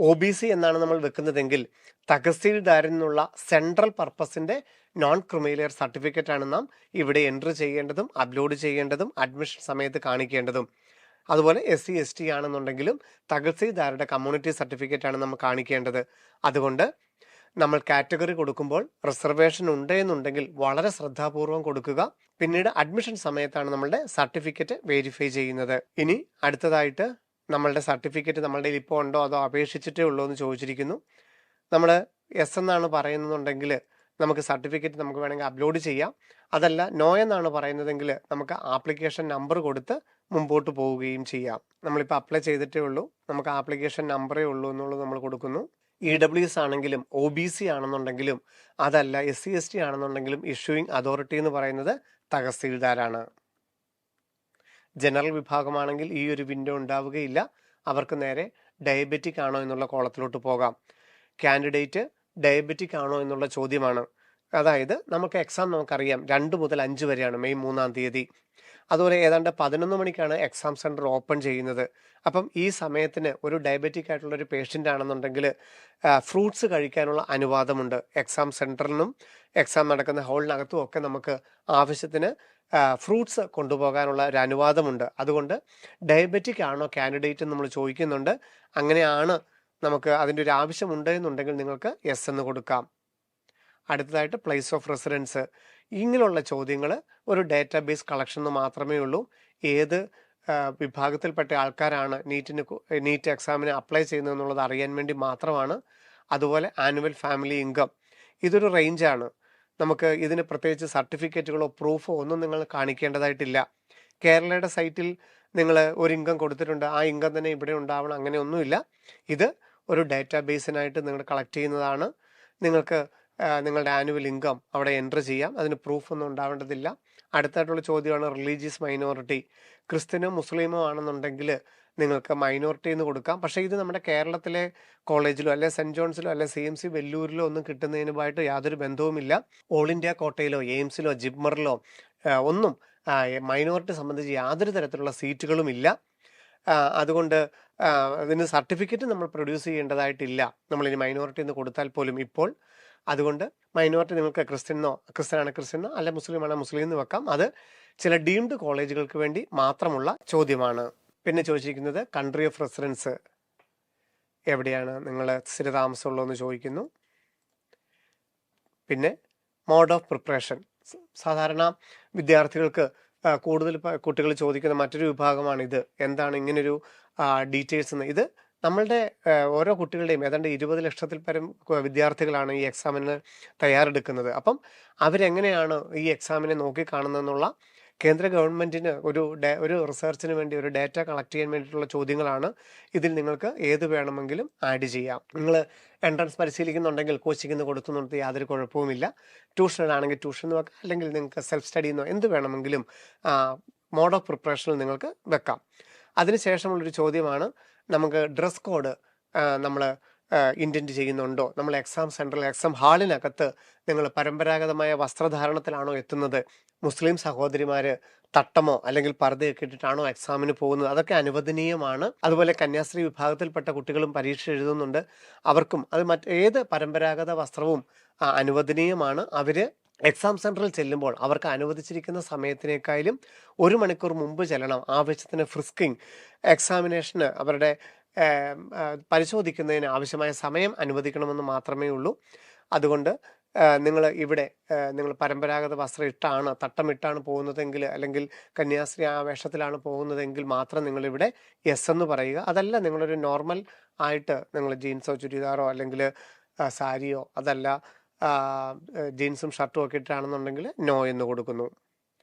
OBC എന്നാണ് നമ്മൾ വെക്കുന്നതെങ്കിൽ തഹസീൽദാരിൽ നിന്നുള്ള സെൻട്രൽ പർപ്പസിൻ്റെ നോൺ ക്രിമിലിയർ സർട്ടിഫിക്കറ്റാണ് നാം ഇവിടെ എൻട്രി ചെയ്യേണ്ടതും അപ്ലോഡ് ചെയ്യേണ്ടതും അഡ്മിഷൻ സമയത്ത് കാണിക്കേണ്ടതും. അതുപോലെ SC ST ആണെന്നുണ്ടെങ്കിലും തഹസീൽദാരുടെ കമ്മ്യൂണിറ്റി സർട്ടിഫിക്കറ്റാണ് നമ്മൾ കാണിക്കേണ്ടത്. അതുകൊണ്ട് നമ്മൾ കാറ്റഗറി കൊടുക്കുമ്പോൾ റിസർവേഷൻ ഉണ്ട് എന്നുണ്ടെങ്കിൽ വളരെ ശ്രദ്ധാപൂർവം കൊടുക്കുക. പിന്നീട് അഡ്മിഷൻ സമയത്താണ് നമ്മളുടെ സർട്ടിഫിക്കറ്റ് വെരിഫൈ ചെയ്യുന്നത്. ഇനി അടുത്തതായിട്ട് നമ്മളുടെ സർട്ടിഫിക്കറ്റ് നമ്മളുടെ ഇപ്പോൾ ഉണ്ടോ അതോ അപേക്ഷിച്ചിട്ടേ ഉള്ളൂ എന്ന് ചോദിച്ചിരിക്കുന്നു. നമ്മൾ S എന്നാണ് പറയുന്നുണ്ടെങ്കിൽ നമുക്ക് സർട്ടിഫിക്കറ്റ് നമുക്ക് വേണമെങ്കിൽ അപ്ലോഡ് ചെയ്യാം. അതല്ല നോ എന്നാണ് പറയുന്നതെങ്കിൽ നമുക്ക് ആപ്ലിക്കേഷൻ നമ്പർ കൊടുത്ത് മുമ്പോട്ട് പോവുകയും ചെയ്യാം. നമ്മളിപ്പോൾ അപ്ലൈ ചെയ്തിട്ടേ ഉള്ളൂ, നമുക്ക് ആപ്ലിക്കേഷൻ നമ്പറേ ഉള്ളൂ എന്നുള്ളത് നമ്മൾ കൊടുക്കുന്നു. EWS ആണെങ്കിലും OBC ആണെന്നുണ്ടെങ്കിലും അതല്ല SC/ST ആണെന്നുണ്ടെങ്കിലും ഇഷ്യൂയിങ് അതോറിറ്റി എന്ന് പറയുന്നത് തഹസീൽദാരാണ്. ജനറൽ വിഭാഗമാണെങ്കിൽ ഈ ഒരു വിൻഡോ ഉണ്ടാവുകയില്ല. അവർക്ക് നേരെ ഡയബറ്റിക് ആണോ എന്നുള്ള കോളത്തിലോട്ട് പോകാം. കാൻഡിഡേറ്റ് ഡയബറ്റിക് ആണോ എന്നുള്ള ചോദ്യമാണ്. അതായത് നമുക്ക് എക്സാം നമുക്കറിയാം 2 മുതൽ 5 വരെയാണ്, മെയ് 3-ാം തീയതി. അതുപോലെ ഏതാണ്ട് 11 മണിക്കാണ് എക്സാം സെൻറ്റർ ഓപ്പൺ ചെയ്യുന്നത്. അപ്പം ഈ സമയത്തിന് ഒരു ഡയബറ്റിക് ആയിട്ടുള്ള ഒരു പേഷ്യൻ്റ് ആണെന്നുണ്ടെങ്കിൽ ഫ്രൂട്ട്സ് കഴിക്കാനുള്ള അനുവാദമുണ്ട്. എക്സാം സെൻറ്ററിനും എക്സാം നടക്കുന്ന ഹാളിനകത്തും ഒക്കെ നമുക്ക് ആവശ്യത്തിന് ഫ്രൂട്ട്സ് കൊണ്ടുപോകാനുള്ള ഒരു അനുവാദമുണ്ട്. അതുകൊണ്ട് ഡയബറ്റിക് ആണോ കാൻഡിഡേറ്റ് നമ്മൾ ചോദിക്കുന്നുണ്ട്. അങ്ങനെയാണ് നമുക്ക് അതിൻ്റെ ഒരു ആവശ്യമുണ്ട് എന്നുണ്ടെങ്കിൽ നിങ്ങൾക്ക് യെസ് എന്ന് കൊടുക്കാം. അടുത്തതായിട്ട് പ്ലേസ് ഓഫ് റെസിഡൻസ്. ഇങ്ങനെയുള്ള ചോദ്യങ്ങൾ ഒരു ഡാറ്റാബേസ് കളക്ഷൻ മാത്രമേ ഉള്ളൂ. ഏത് വിഭാഗത്തിൽപ്പെട്ട ആൾക്കാരാണ് നീറ്റ് എക്സാമിന് അപ്ലൈ ചെയ്യുന്നതെന്നുള്ളത് അറിയാൻ വേണ്ടി മാത്രമാണ്. അതുപോലെ ആനുവൽ ഫാമിലി ഇൻകം, ഇതൊരു റേഞ്ചാണ്. നമുക്ക് ഇതിന് പ്രത്യേകിച്ച് സർട്ടിഫിക്കറ്റുകളോ പ്രൂഫോ ഒന്നും നിങ്ങൾ കാണിക്കേണ്ടതായിട്ടില്ല. കേരളയുടെ സൈറ്റിൽ നിങ്ങൾ ഒരു ഇൻകം കൊടുത്തിട്ടുണ്ട്, ആ ഇൻകം തന്നെ ഇവിടെ ഉണ്ടാവണം, അങ്ങനെയൊന്നുമില്ല. ഇത് ഒരു ഡാറ്റാബേസിനായിട്ട് നിങ്ങൾ കളക്ട് ചെയ്യുന്നതാണ്. നിങ്ങൾക്ക് നിങ്ങളുടെ ആനുവൽ ഇൻകം അവിടെ എൻറ്റർ ചെയ്യാം. അതിന് പ്രൂഫ് ഒന്നും ഉണ്ടാവേണ്ടതില്ല. അടുത്തായിട്ടുള്ള ചോദ്യമാണ് റിലീജിയസ് മൈനോറിറ്റി. ക്രിസ്ത്യനോ മുസ്ലിമോ ആണെന്നുണ്ടെങ്കിൽ നിങ്ങൾക്ക് മൈനോറിറ്റി എന്ന് കൊടുക്കാം. പക്ഷേ ഇത് നമ്മുടെ കേരളത്തിലെ കോളേജിലോ അല്ലെ സെൻറ്റ് ജോൺസിലോ അല്ലെ CMC വെല്ലൂരിലോ ഒന്നും കിട്ടുന്നതിനുമായിട്ട് യാതൊരു ബന്ധവുമില്ല. ഓൾ ഇന്ത്യ കോട്ടയിലോ എയിംസിലോ ജിപ്മറിലോ ഒന്നും മൈനോറിറ്റി സംബന്ധിച്ച് യാതൊരു തരത്തിലുള്ള സീറ്റുകളും ഇല്ല. അതുകൊണ്ട് അതിന് സർട്ടിഫിക്കറ്റ് നമ്മൾ പ്രൊഡ്യൂസ് ചെയ്യേണ്ടതായിട്ടില്ല, നമ്മളിനി മൈനോറിറ്റി എന്ന് കൊടുത്താൽ പോലും ഇപ്പോൾ. അതുകൊണ്ട് മൈനോറിറ്റി നിങ്ങൾക്ക് ക്രിസ്ത്യനാണ് ക്രിസ്ത്യനോ അല്ല മുസ്ലിമാണ് മുസ്ലിം എന്ന് വെക്കാം. അത് ചില ഡീംഡ് കോളേജുകൾക്ക് വേണ്ടി മാത്രമുള്ള ചോദ്യമാണ്. പിന്നെ ചോദിച്ചിരിക്കുന്നത് കൺട്രി ഓഫ് റെസിഡൻസ്, എവിടെയാണ് നിങ്ങൾ സ്ഥിരതാമസമുള്ളതെന്ന് ചോദിക്കുന്നു. പിന്നെ മോഡ് ഓഫ് പ്രിപ്പറേഷൻ. സാധാരണ വിദ്യാർത്ഥികൾക്ക് കൂടുതൽ കുട്ടികൾ ചോദിക്കുന്ന മറ്റൊരു വിഭാഗമാണിത്. എന്താണ് ഇങ്ങനൊരു ഡീറ്റെയിൽസ് എന്ന്? ഇത് നമ്മളുടെ ഓരോ കുട്ടികളുടെയും ഏതാണ്ട് 20 ലക്ഷത്തിൽ പരം വിദ്യാർത്ഥികളാണ് ഈ എക്സാമിന് തയ്യാറെടുക്കുന്നത്. അപ്പം അവരെങ്ങനെയാണ് ഈ എക്സാമിനെ നോക്കിക്കാണുന്നതെന്നുള്ള കേന്ദ്ര ഗവൺമെൻറ്റിന് ഒരു റിസർച്ചിന് വേണ്ടി ഒരു ഡാറ്റ കളക്ട് ചെയ്യാൻ വേണ്ടിയിട്ടുള്ള ചോദ്യങ്ങളാണ്. ഇതിൽ നിങ്ങൾക്ക് ഏത് വേണമെങ്കിലും ആഡ് ചെയ്യാം. നിങ്ങൾ എൻട്രൻസ് പരിശീലിക്കുന്നുണ്ടെങ്കിൽ കോച്ചിങ്ങിന് കൊടുക്കുന്നുണ്ട്, യാതൊരു കുഴപ്പവുമില്ല. ട്യൂഷനാണെങ്കിൽ ട്യൂഷൻ വെക്കാം, അല്ലെങ്കിൽ നിങ്ങൾക്ക് സെൽഫ് സ്റ്റഡി എന്നോ എന്ത് വേണമെങ്കിലും മോഡ് ഓഫ് പ്രിപ്പറേഷനിൽ നിങ്ങൾക്ക് വെക്കാം. അതിനുശേഷമുള്ളൊരു ചോദ്യമാണ് നമുക്ക് ഡ്രസ് കോഡ് നമ്മൾ ഇൻറ്റൻറ്റ് ചെയ്യുന്നുണ്ടോ? നമ്മൾ എക്സാം സെൻറ്ററിൽ എക്സാം ഹാളിനകത്ത് നിങ്ങൾ പരമ്പരാഗതമായ വസ്ത്രധാരണത്തിലാണോ എത്തുന്നത്? മുസ്ലിം സഹോദരിമാർ തട്ടമോ അല്ലെങ്കിൽ പർദ്ദയൊക്കെ ഇട്ടിട്ടാണോ എക്സാമിന് പോകുന്നത്? അതൊക്കെ അനുവദനീയമാണ്. അതുപോലെ കന്യാസ്ത്രീ വിഭാഗത്തിൽപ്പെട്ട കുട്ടികളും പരീക്ഷ എഴുതുന്നുണ്ട്, അവർക്കും അത് മറ്റേത് പരമ്പരാഗത വസ്ത്രവും അനുവദനീയമാണ്. അവർ എക്സാം സെൻറ്ററിൽ ചെല്ലുമ്പോൾ അവർക്ക് അനുവദിച്ചിരിക്കുന്ന സമയത്തിനേക്കാളും 1 മണിക്കൂർ മുമ്പ് ചെല്ലണം. ആവശ്യത്തിന് ഫ്രിസ്കിങ്, എക്സാമിനേഷന് അവരുടെ പരിശോധിക്കുന്നതിന് ആവശ്യമായ സമയം അനുവദിക്കണമെന്ന് മാത്രമേ ഉള്ളൂ. അതുകൊണ്ട് നിങ്ങൾ ഇവിടെ നിങ്ങൾ പരമ്പരാഗത വസ്ത്രം ഇട്ടാണ്, തട്ടമിട്ടാണ് പോകുന്നതെങ്കിൽ, അല്ലെങ്കിൽ കന്യാസ്ത്രീ ആ വേഷത്തിലാണ് പോകുന്നതെങ്കിൽ മാത്രം നിങ്ങളിവിടെ യെസ് എന്ന് പറയുക. അതല്ല നിങ്ങളൊരു നോർമൽ ആയിട്ട് നിങ്ങൾ ജീൻസോ ചുരിദാറോ അല്ലെങ്കിൽ സാരിയോ അതല്ല ജീൻസും ഷർട്ടും ഒക്കെ ഇട്ടാണെന്നുണ്ടെങ്കിൽ നോ എന്ന് കൊടുക്കുന്നു.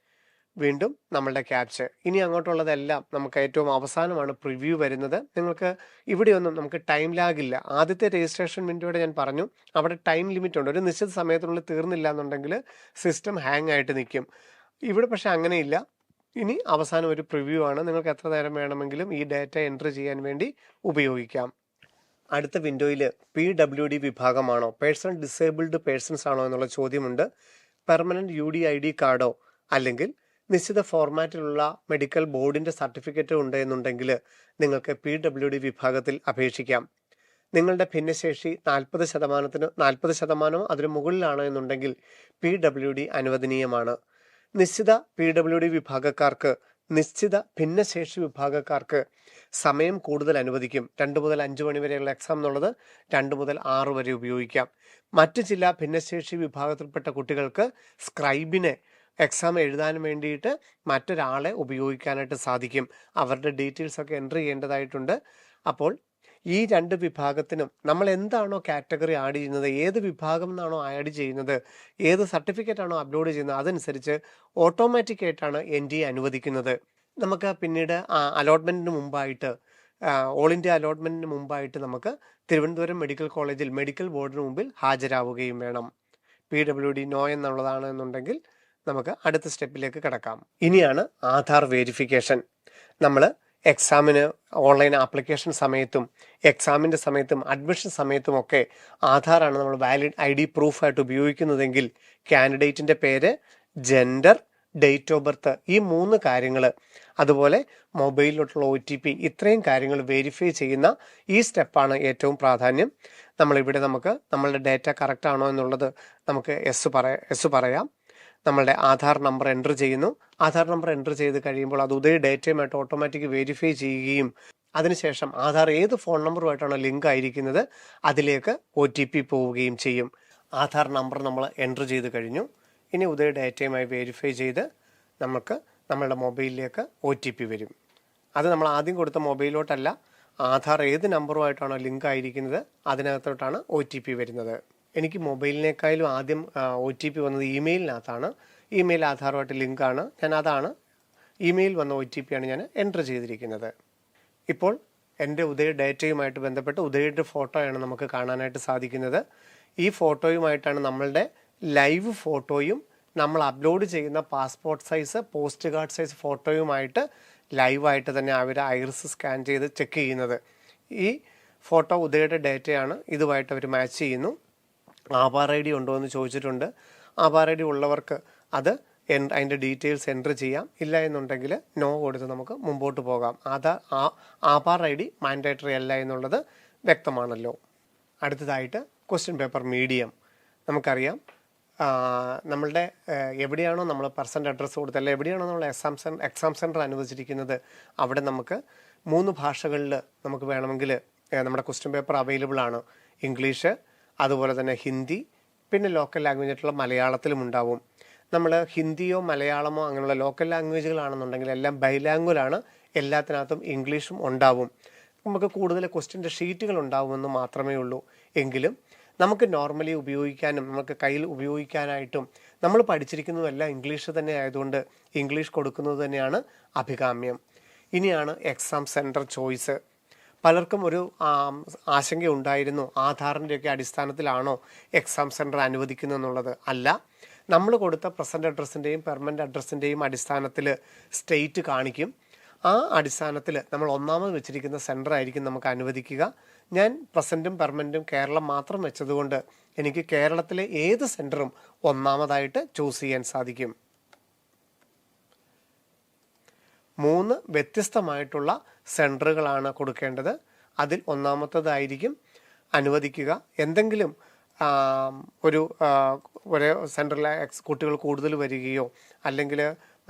വീണ്ടും നമ്മളുടെ ക്യാപ്ചർ. ഇനി അങ്ങോട്ടുള്ളതെല്ലാം നമുക്ക് ഏറ്റവും അവസാനമാണ് പ്രിവ്യൂ വരുന്നത്. നിങ്ങൾക്ക് ഇവിടെയൊന്നും നമുക്ക് ടൈം ലാഗില്ല. ആദ്യത്തെ രജിസ്ട്രേഷൻ വിൻഡോയുടെ ഞാൻ പറഞ്ഞു, അവിടെ ടൈം ലിമിറ്റ് ഉണ്ട്. ഒരു നിശ്ചിത സമയത്തിനുള്ളിൽ തീർന്നില്ല എന്നുണ്ടെങ്കിൽ സിസ്റ്റം ഹാങ് ആയിട്ട് നിൽക്കും. ഇവിടെ പക്ഷെ അങ്ങനെയില്ല. ഇനി അവസാനം ഒരു പ്രിവ്യൂ ആണ്. നിങ്ങൾക്ക് എത്ര നേരം വേണമെങ്കിലും ഈ ഡാറ്റ എൻട്രി ചെയ്യാൻ വേണ്ടി ഉപയോഗിക്കാം. അടുത്ത വിൻഡോയിൽ PWD വിഭാഗമാണോ പേഴ്സണൽ ഡിസേബിൾഡ് പേഴ്സൺസ് ആണോ എന്നുള്ള ചോദ്യമുണ്ട്. പെർമനൻറ്റ് UDID കാർഡോ അല്ലെങ്കിൽ നിശ്ചിത ഫോർമാറ്റിലുള്ള മെഡിക്കൽ ബോർഡിൻ്റെ സർട്ടിഫിക്കറ്റ് ഉണ്ട് എന്നുണ്ടെങ്കിൽ നിങ്ങൾക്ക് PWD വിഭാഗത്തിൽ അപേക്ഷിക്കാം. നിങ്ങളുടെ ഭിന്നശേഷി 40% അതിന് മുകളിലാണോ എന്നുണ്ടെങ്കിൽ PWD അനുവദനീയമാണ്. നിശ്ചിത PWD വിഭാഗക്കാർക്ക്, നിശ്ചിത ഭിന്നശേഷി വിഭാഗക്കാർക്ക് സമയം കൂടുതൽ അനുവദിക്കും. 2 മുതൽ 5 മണി വരെയുള്ള എക്സാം എന്നുള്ളത് 2 മുതൽ 6 വരെ ഉപയോഗിക്കാം. മറ്റ് ചില ഭിന്നശേഷി വിഭാഗത്തിൽപ്പെട്ട കുട്ടികൾക്ക് സ്ക്രൈബിനെ എക്സാം എഴുതാൻ വേണ്ടിയിട്ട് മറ്റൊരാളെ ഉപയോഗിക്കാനായിട്ട് സാധിക്കും. അവരുടെ ഡീറ്റെയിൽസ് ഒക്കെ എൻ്റർ ചെയ്യേണ്ടതായിട്ടുണ്ട്. അപ്പോൾ ഈ രണ്ട് വിഭാഗത്തിനും നമ്മൾ എന്താണോ കാറ്റഗറി ആഡ് ചെയ്യുന്നത്, ഏത് വിഭാഗം എന്നാണോ ആഡ് ചെയ്യുന്നത്, ഏത് സർട്ടിഫിക്കറ്റ് ആണോ അപ്ലോഡ് ചെയ്യുന്നത്, അതനുസരിച്ച് ഓട്ടോമാറ്റിക് ആയിട്ടാണ് NTA അനുവദിക്കുന്നത്. നമുക്ക് പിന്നീട് അലോട്ട്മെന്റിന് മുമ്പായിട്ട്, ഓൾ ഇന്ത്യ അലോട്ട്മെന്റിന് മുമ്പായിട്ട് നമുക്ക് തിരുവനന്തപുരം മെഡിക്കൽ കോളേജിൽ മെഡിക്കൽ ബോർഡിന് മുമ്പിൽ ഹാജരാവുകയും വേണം. PWD നോ എന്നുള്ളതാണ് എന്നുണ്ടെങ്കിൽ നമുക്ക് അടുത്ത സ്റ്റെപ്പിലേക്ക് കിടക്കാം. ഇനിയാണ് ആധാർ വെരിഫിക്കേഷൻ. നമ്മൾ എക്സാമിന് ഓൺലൈൻ ആപ്ലിക്കേഷൻ സമയത്തും എക്സാമിൻ്റെ സമയത്തും അഡ്മിഷൻ സമയത്തും ഒക്കെ ആധാറാണ് നമ്മൾ വാലിഡ് ID പ്രൂഫായിട്ട് ഉപയോഗിക്കുന്നതെങ്കിൽ കാൻഡിഡേറ്റിൻ്റെ പേര്, ജെൻഡർ, ഡേറ്റ് ഓഫ് ബർത്ത്, ഈ 3 കാര്യങ്ങൾ, അതുപോലെ മൊബൈലിലോട്ടുള്ള OTP, ഇത്രയും കാര്യങ്ങൾ വെരിഫൈ ചെയ്യുന്ന ഈ സ്റ്റെപ്പാണ് ഏറ്റവും പ്രാധാന്യം. നമ്മളിവിടെ നമുക്ക് നമ്മളുടെ ഡേറ്റ കറക്റ്റ് ആണോ എന്നുള്ളത് നമുക്ക് എസ് പറയാം. നമ്മളുടെ ആധാർ നമ്പർ എൻ്റർ ചെയ്യുന്നു. ആധാർ നമ്പർ എൻ്റർ ചെയ്ത് കഴിയുമ്പോൾ അത് ഉദയ ഡേറ്റയുമായിട്ട് ഓട്ടോമാറ്റിക് വെരിഫൈ ചെയ്യുകയും അതിനുശേഷം ആധാർ ഏത് ഫോൺ നമ്പറുമായിട്ടാണോ ലിങ്ക് ആയിരിക്കുന്നത് അതിലേക്ക് OTP പോവുകയും ചെയ്യും. ആധാർ നമ്പർ നമ്മൾ എൻ്റർ ചെയ്ത് കഴിഞ്ഞു. ഇനി ഉദയ ഡേറ്റയുമായി വെരിഫൈ ചെയ്ത് നമുക്ക് നമ്മളുടെ മൊബൈലിലേക്ക് OTP വരും. അത് നമ്മൾ ആദ്യം കൊടുത്ത മൊബൈലിലോട്ടല്ല, ആധാർ ഏത് നമ്പറുമായിട്ടാണോ ലിങ്ക് ആയിരിക്കുന്നത് അതിനകത്തോട്ടാണ് OTP വരുന്നത്. എനിക്ക് മൊബൈലിനേക്കാളും ആദ്യം OTP വന്നത് ഇമെയിലിനകത്താണ്. ഇമെയിൽ ആധാറുമായിട്ട് ലിങ്കാണ്. അതാണ് ഇമെയിൽ വന്ന OTP ആണ് ഞാൻ എൻ്റർ ചെയ്തിരിക്കുന്നത്. ഇപ്പോൾ എൻ്റെ ഉദയ ഡേറ്റയുമായിട്ട് ബന്ധപ്പെട്ട് ഉദയയുടെ ഫോട്ടോയാണ് നമുക്ക് കാണാനായിട്ട് സാധിക്കുന്നത്. ഈ ഫോട്ടോയുമായിട്ടാണ് നമ്മളുടെ ലൈവ് ഫോട്ടോയും നമ്മൾ അപ്ലോഡ് ചെയ്യുന്ന passport size, post card size ഫോട്ടോയുമായിട്ട് ലൈവായിട്ട് തന്നെ അവർ ഐറിസ് സ്കാൻ ചെയ്ത് ചെക്ക് ചെയ്യുന്നത്. ഈ ഫോട്ടോ ഉദയയുടെ ഡേറ്റയാണ്. ഇതുമായിട്ട് അവർ മാച്ച് ചെയ്യുന്നു. ആധാർ ID ഉണ്ടോ എന്ന് ചോദിച്ചിട്ടുണ്ട്. ആധാർ ID ഉള്ളവർക്ക് അത് അതിൻ്റെ ഡീറ്റെയിൽസ് എൻ്റർ ചെയ്യാം. ഇല്ല എന്നുണ്ടെങ്കിൽ നോ കൊടുത്ത് നമുക്ക് മുമ്പോട്ട് പോകാം. ആധാർ ID മാൻഡേറ്ററി അല്ല എന്നുള്ളത് വ്യക്തമാണല്ലോ. അടുത്തതായിട്ട് ക്വസ്റ്റ്യൻ പേപ്പർ മീഡിയം. നമുക്കറിയാം നമ്മളുടെ എവിടെയാണോ നമ്മൾ പെർസെൻ്റ് അഡ്രസ്സ് കൊടുത്തത്, അല്ല എവിടെയാണോ നമ്മൾ എക്സാം സെൻറ്റർ അനുവദിച്ചിരിക്കുന്നത് അവിടെ നമുക്ക് 3 ഭാഷകളിൽ നമുക്ക് വേണമെങ്കിൽ നമ്മുടെ ക്വസ്റ്റ്യൻ പേപ്പർ അവൈലബിൾ ആണ്. ഇംഗ്ലീഷ്, അതുപോലെ തന്നെ ഹിന്ദി, പിന്നെ ലോക്കൽ ലാംഗ്വേജ് ആയിട്ടുള്ള മലയാളത്തിലും ഉണ്ടാവും. നമ്മൾ ഹിന്ദിയോ മലയാളമോ അങ്ങനെയുള്ള ലോക്കൽ ലാംഗ്വേജുകളാണെന്നുണ്ടെങ്കിൽ എല്ലാം ബൈലാംഗ്വലാണ്. എല്ലാത്തിനകത്തും ഇംഗ്ലീഷും ഉണ്ടാവും. നമുക്ക് കൂടുതൽ ക്വസ്റ്റ്യൻ്റെ ഷീറ്റുകൾ ഉണ്ടാവുമെന്ന് മാത്രമേ ഉള്ളൂ. എങ്കിലും നമുക്ക് നോർമലി ഉപയോഗിക്കാനും നമുക്ക് കയ്യിൽ ഉപയോഗിക്കാനായിട്ടും നമ്മൾ പഠിച്ചിരിക്കുന്നതെല്ലാം ഇംഗ്ലീഷ് തന്നെ ആയതുകൊണ്ട് ഇംഗ്ലീഷ് കൊടുക്കുന്നത് തന്നെയാണ് അഭികാമ്യം. ഇനിയാണ് എക്സാം സെൻറ്റർ ചോയ്സ്. പലർക്കും ഒരു ആശങ്ക ഉണ്ടായിരുന്നു, ആധാറിൻ്റെയൊക്കെ അടിസ്ഥാനത്തിലാണോ എക്സാം സെൻറ്റർ അനുവദിക്കുന്നത് എന്നുള്ളത്. അല്ല, നമ്മൾ കൊടുത്ത പ്രസൻറ്റ് അഡ്രസ്സിൻ്റെയും പെർമനൻ്റ് അഡ്രസ്സിൻ്റെയും അടിസ്ഥാനത്തിൽ സ്റ്റേറ്റ് കാണിക്കും. ആ അടിസ്ഥാനത്തിൽ നമ്മൾ ഒന്നാമത് വെച്ചിരിക്കുന്ന സെൻറ്റർ ആയിരിക്കും നമുക്ക് അനുവദിക്കുക. ഞാൻ പ്രസൻറ്റും പെർമനൻറ്റും കേരളം മാത്രം വെച്ചതുകൊണ്ട് എനിക്ക് കേരളത്തിലെ ഏത് സെൻറ്ററും ഒന്നാമതായിട്ട് ചൂസ് ചെയ്യാൻ സാധിക്കും. 3 വ്യത്യസ്തമായിട്ടുള്ള സെൻറ്ററുകളാണ് കൊടുക്കേണ്ടത്. അതിൽ ഒന്നാമത്തതായിരിക്കും അനുവദിക്കുക. എന്തെങ്കിലും ഒരേ സെൻറ്ററിലെ കുട്ടികൾ കൂടുതൽ വരികയോ അല്ലെങ്കിൽ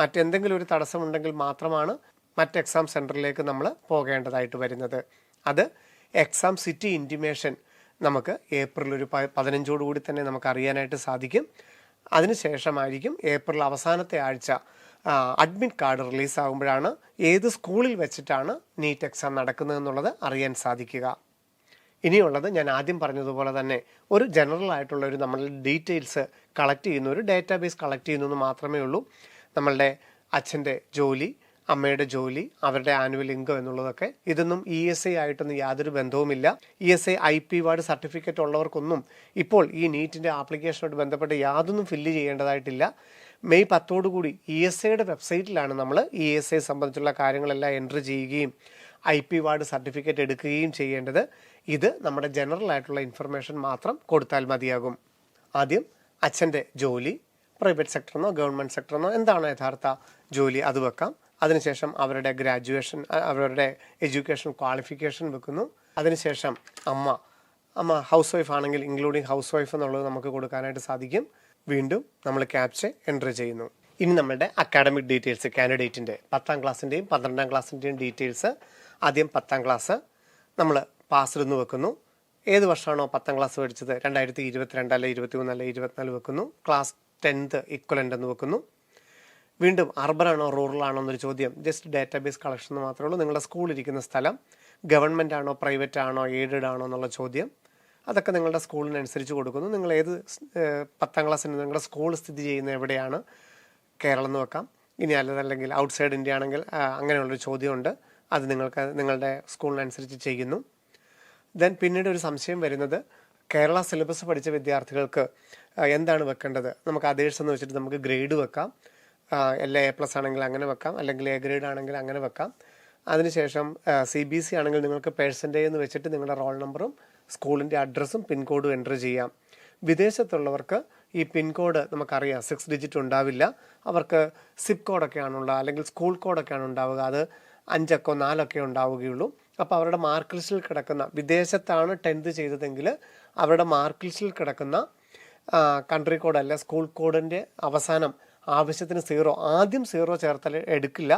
മറ്റെന്തെങ്കിലും ഒരു തടസ്സമുണ്ടെങ്കിൽ മാത്രമാണ് മറ്റ് എക്സാം സെൻറ്ററിലേക്ക് നമ്മൾ പോകേണ്ടതായിട്ട് വരുന്നത്. അത് എക്സാം സിറ്റി ഇൻറ്റിമേഷൻ നമുക്ക് ഏപ്രിൽ 15 കൂടി തന്നെ നമുക്ക് അറിയാനായിട്ട് സാധിക്കും. അതിനുശേഷമായിരിക്കും ഏപ്രിൽ അവസാനത്തെ ആഴ്ച അഡ്മിറ്റ് കാർഡ് റിലീസാകുമ്പോഴാണ് ഏത് സ്കൂളിൽ വെച്ചിട്ടാണ് നീറ്റ് എക്സാം നടക്കുന്നതെന്നുള്ളത് അറിയാൻ സാധിക്കുക. ഇനിയുള്ളത് ഞാൻ ആദ്യം പറഞ്ഞതുപോലെ തന്നെ ഒരു ജനറൽ ആയിട്ടുള്ള ഒരു നമ്മളുടെ ഡീറ്റെയിൽസ് കളക്ട് ചെയ്യുന്ന ഒരു ഡേറ്റാബേസ് കളക്ട് ചെയ്യുന്നു മാത്രമേ ഉള്ളൂ. നമ്മളുടെ അച്ഛൻ്റെ ജോലി, അമ്മയുടെ ജോലി, അവരുടെ ആനുവൽ ഇൻകം എന്നുള്ളതൊക്കെ ഇതൊന്നും ESI ആയിട്ടൊന്നും യാതൊരു ബന്ധവുമില്ല. ESI IP വാർഡ് സർട്ടിഫിക്കറ്റ് ഉള്ളവർക്കൊന്നും ഇപ്പോൾ ഈ നീറ്റിൻ്റെ ആപ്ലിക്കേഷനോട് ബന്ധപ്പെട്ട് യാതൊന്നും ഫില്ല് ചെയ്യേണ്ടതായിട്ടില്ല. മെയ് 10 കൂടി ESIയുടെ വെബ്സൈറ്റിലാണ് നമ്മൾ ESI സംബന്ധിച്ചുള്ള കാര്യങ്ങളെല്ലാം എൻ്റർ ചെയ്യുകയും IP വാർഡ് സർട്ടിഫിക്കറ്റ് എടുക്കുകയും ചെയ്യേണ്ടത്. ഇത് നമ്മുടെ ജനറൽ ആയിട്ടുള്ള ഇൻഫർമേഷൻ മാത്രം കൊടുത്താൽ മതിയാകും. ആദ്യം അച്ഛൻ്റെ ജോലി, പ്രൈവറ്റ് സെക്ടറെന്നോ ഗവൺമെൻറ് സെക്ടറെന്നോ എന്താണോ യഥാർത്ഥ ജോലി അത് വെക്കാം. അതിനുശേഷം അവരുടെ ഗ്രാജുവേഷൻ, അവരുടെ എഡ്യൂക്കേഷൻ ക്വാളിഫിക്കേഷൻ വെക്കുന്നു. അതിനുശേഷം അമ്മ ഹൗസ് വൈഫ് ആണെങ്കിൽ ഇൻക്ലൂഡിങ് ഹൗസ് വൈഫ് എന്നുള്ളത് നമുക്ക് കൊടുക്കാനായിട്ട് സാധിക്കും. വീണ്ടും നമ്മൾ ക്യാപ്ച എൻ്റർ ചെയ്യുന്നു. ഇനി നമ്മളുടെ അക്കാഡമിക് ഡീറ്റെയിൽസ്, കാൻഡിഡേറ്റിൻ്റെ 10ാം ക്ലാസ്സിൻ്റെയും 12ാം ക്ലാസ്സിൻ്റെയും ഡീറ്റെയിൽസ്. ആദ്യം 10ാം ക്ലാസ് നമ്മൾ പാസ്ഡ് എന്ന് വെക്കുന്നു. ഏത് വർഷമാണോ 10ാം ക്ലാസ് പഠിച്ചത് 2022 അല്ലെ 23 അല്ലെ 24 വെക്കുന്നു. ക്ലാസ് 10th ഇക്വലൻ്റ് എന്ന് വെക്കുന്നു. വീണ്ടും അർബൻ ആണോ റൂറൽ ആണോ എന്നൊരു ചോദ്യം, ജസ്റ്റ് ഡാറ്റാബേസ് കളക്ഷൻ എന്ന് മാത്രമേ ഉള്ളൂ. നിങ്ങളുടെ സ്കൂൾ ഇരിക്കുന്ന സ്ഥലം, ഗവൺമെൻറ് ആണോ പ്രൈവറ്റ് ആണോ എയ്ഡഡ് ആണോ എന്നുള്ള ചോദ്യം. അതൊക്കെ നിങ്ങളുടെ സ്കൂളിനനുസരിച്ച് കൊടുക്കുന്നു. നിങ്ങൾ ഏത് 10ാം ക്ലാസ്സിന് നിങ്ങളുടെ സ്കൂൾ സ്ഥിതി ചെയ്യുന്ന എവിടെയാണ്, കേരളം എന്ന് വെക്കാം. ഇനി അല്ലതല്ലെങ്കിൽ ഔട്ട്സൈഡ് ഇന്ത്യ ആണെങ്കിൽ അങ്ങനെയുള്ളൊരു ചോദ്യമുണ്ട്. അത് നിങ്ങളുടെ സ്കൂളിനനുസരിച്ച് ചെയ്യുന്നു. ദെൻ പിന്നീട് ഒരു സംശയം വരുന്നത്, കേരള സിലബസ് പഠിച്ച വിദ്യാർത്ഥികൾക്ക് എന്താണ് വെക്കേണ്ടത്? നമുക്ക് അതേഴ്സ് എന്ന് വെച്ചിട്ട് നമുക്ക് ഗ്രേഡ് വെക്കാം. എല്ലാ A+ ആണെങ്കിൽ അങ്ങനെ വെക്കാം, അല്ലെങ്കിൽ A ഗ്രേഡ് ആണെങ്കിൽ അങ്ങനെ വെക്കാം. അതിനുശേഷം CBC ആണെങ്കിൽ നിങ്ങൾക്ക് പെർസെൻറ്റേജ് എന്ന് വെച്ചിട്ട് നിങ്ങളുടെ റോൾ നമ്പറും സ്കൂളിൻ്റെ അഡ്രസ്സും പിൻകോഡും എൻ്റർ ചെയ്യാം. വിദേശത്തുള്ളവർക്ക് ഈ പിൻകോഡ് നമുക്കറിയാം 6 ഡിജിറ്റ് ഉണ്ടാവില്ല. അവർക്ക് സിപ്പ് കോഡൊക്കെയാണുള്ള, അല്ലെങ്കിൽ സ്കൂൾ കോഡൊക്കെയാണ് ഉണ്ടാവുക. അത് 5 അക്കോ 4 അക്കോ ഉണ്ടാവുകയുള്ളൂ. അപ്പോൾ അവരുടെ മാർക്ക് ലിസ്റ്റിൽ കിടക്കുന്ന, വിദേശത്താണ് 10th ചെയ്തതെങ്കിൽ അവരുടെ മാർക്ക് ലിസ്റ്റിൽ കിടക്കുന്ന കൺട്രി കോഡ് അല്ല സ്കൂൾ കോഡിൻ്റെ അവസാനം ആവശ്യത്തിന് 0, ആദ്യം 0 ചേർത്താൽ എടുക്കില്ല,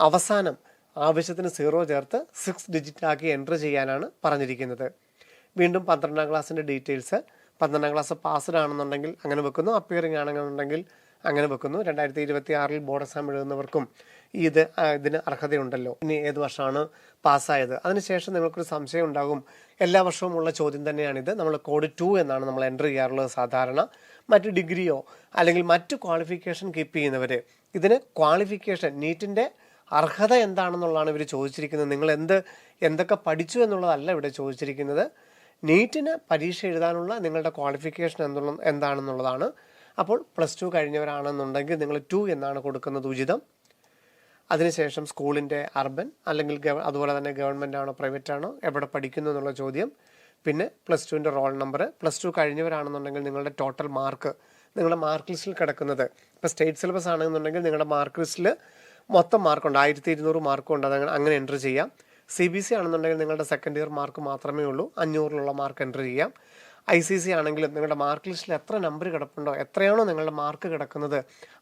അവസാനം ആവശ്യത്തിന് 0 ചേർത്ത് 6 ഡിജിറ്റ് ആക്കി എൻ്റർ ചെയ്യാനാണ് പറഞ്ഞിരിക്കുന്നത്. വീണ്ടും 12ാം ക്ലാസ്സിൻ്റെ ഡീറ്റെയിൽസ്, 12ാം ക്ലാസ് പാസ്ഡ് ആണെന്നുണ്ടെങ്കിൽ അങ്ങനെ വെക്കുന്നു, അപ്പിയറിംഗ് ആണെന്നുണ്ടെങ്കിൽ അങ്ങനെ വെക്കുന്നു. 2026 ബോർഡ് എക്സാം എഴുതുന്നവർക്കും ഇതിന് അർഹതയുണ്ടല്ലോ. ഇനി ഏത് വർഷമാണ് പാസ്സായത്? അതിനുശേഷം നിങ്ങൾക്കൊരു സംശയം ഉണ്ടാകും, എല്ലാ വർഷവും ഉള്ള ചോദ്യം തന്നെയാണിത്. നമ്മൾ കോഡ് 2 എന്നാണ് നമ്മൾ എൻ്റർ ചെയ്യാറുള്ളത് സാധാരണ. മറ്റ് ഡിഗ്രിയോ അല്ലെങ്കിൽ മറ്റ് ക്വാളിഫിക്കേഷൻ കീപ്പ് ചെയ്യുന്നവർ ഇതിന് ക്വാളിഫിക്കേഷൻ, നീറ്റിൻ്റെ അർഹത എന്താണെന്നുള്ളതാണ് ഇവർ ചോദിച്ചിരിക്കുന്നത്. നിങ്ങൾ എന്തൊക്കെ പഠിച്ചു എന്നുള്ളതല്ല ഇവിടെ ചോദിച്ചിരിക്കുന്നത്. നീറ്റിന് പരീക്ഷ എഴുതാനുള്ള നിങ്ങളുടെ ക്വാളിഫിക്കേഷൻ എന്താണെന്നുള്ളതാണ്. അപ്പോൾ +2 കഴിഞ്ഞവരാണെന്നുണ്ടെങ്കിൽ നിങ്ങൾ 2 എന്നാണ് കൊടുക്കുന്നത് ഉചിതം. അതിനുശേഷം സ്കൂളിൻ്റെ അർബൻ അല്ലെങ്കിൽ അതുപോലെ തന്നെ ഗവൺമെൻറ് ആണോ പ്രൈവറ്റ് ആണോ, എവിടെ പഠിക്കുന്നു എന്നുള്ള ചോദ്യം. പിന്നെ +2ൻ്റെ റോൾ നമ്പർ. +2 കഴിഞ്ഞവരാണെന്നുണ്ടെങ്കിൽ നിങ്ങളുടെ ടോട്ടൽ മാർക്ക്, നിങ്ങളുടെ മാർക്ക് ലിസ്റ്റിൽ കിടക്കുന്നത്, ഇപ്പോൾ സ്റ്റേറ്റ് സിലബസ് ആണെന്നുണ്ടെങ്കിൽ നിങ്ങളുടെ മാർക്ക് ലിസ്റ്റിൽ മൊത്തം മാർക്കുണ്ട്, 1200 മാർക്കുണ്ട്. അങ്ങനെ എൻ്റർ ചെയ്യാം. CBC ആണെന്നുണ്ടെങ്കിൽ നിങ്ങളുടെ സെക്കൻഡ് ഇയർ മാർക്ക് മാത്രമേ ഉള്ളൂ, 500ലുള്ള മാർക്ക് എൻ്റർ ചെയ്യാം. ICC ആണെങ്കിലും നിങ്ങളുടെ മാർക്ക് ലിസ്റ്റിൽ എത്ര നമ്പർ കിടപ്പുണ്ടോ, എത്രയാണോ നിങ്ങളുടെ മാർക്ക് കിടക്കുന്നത്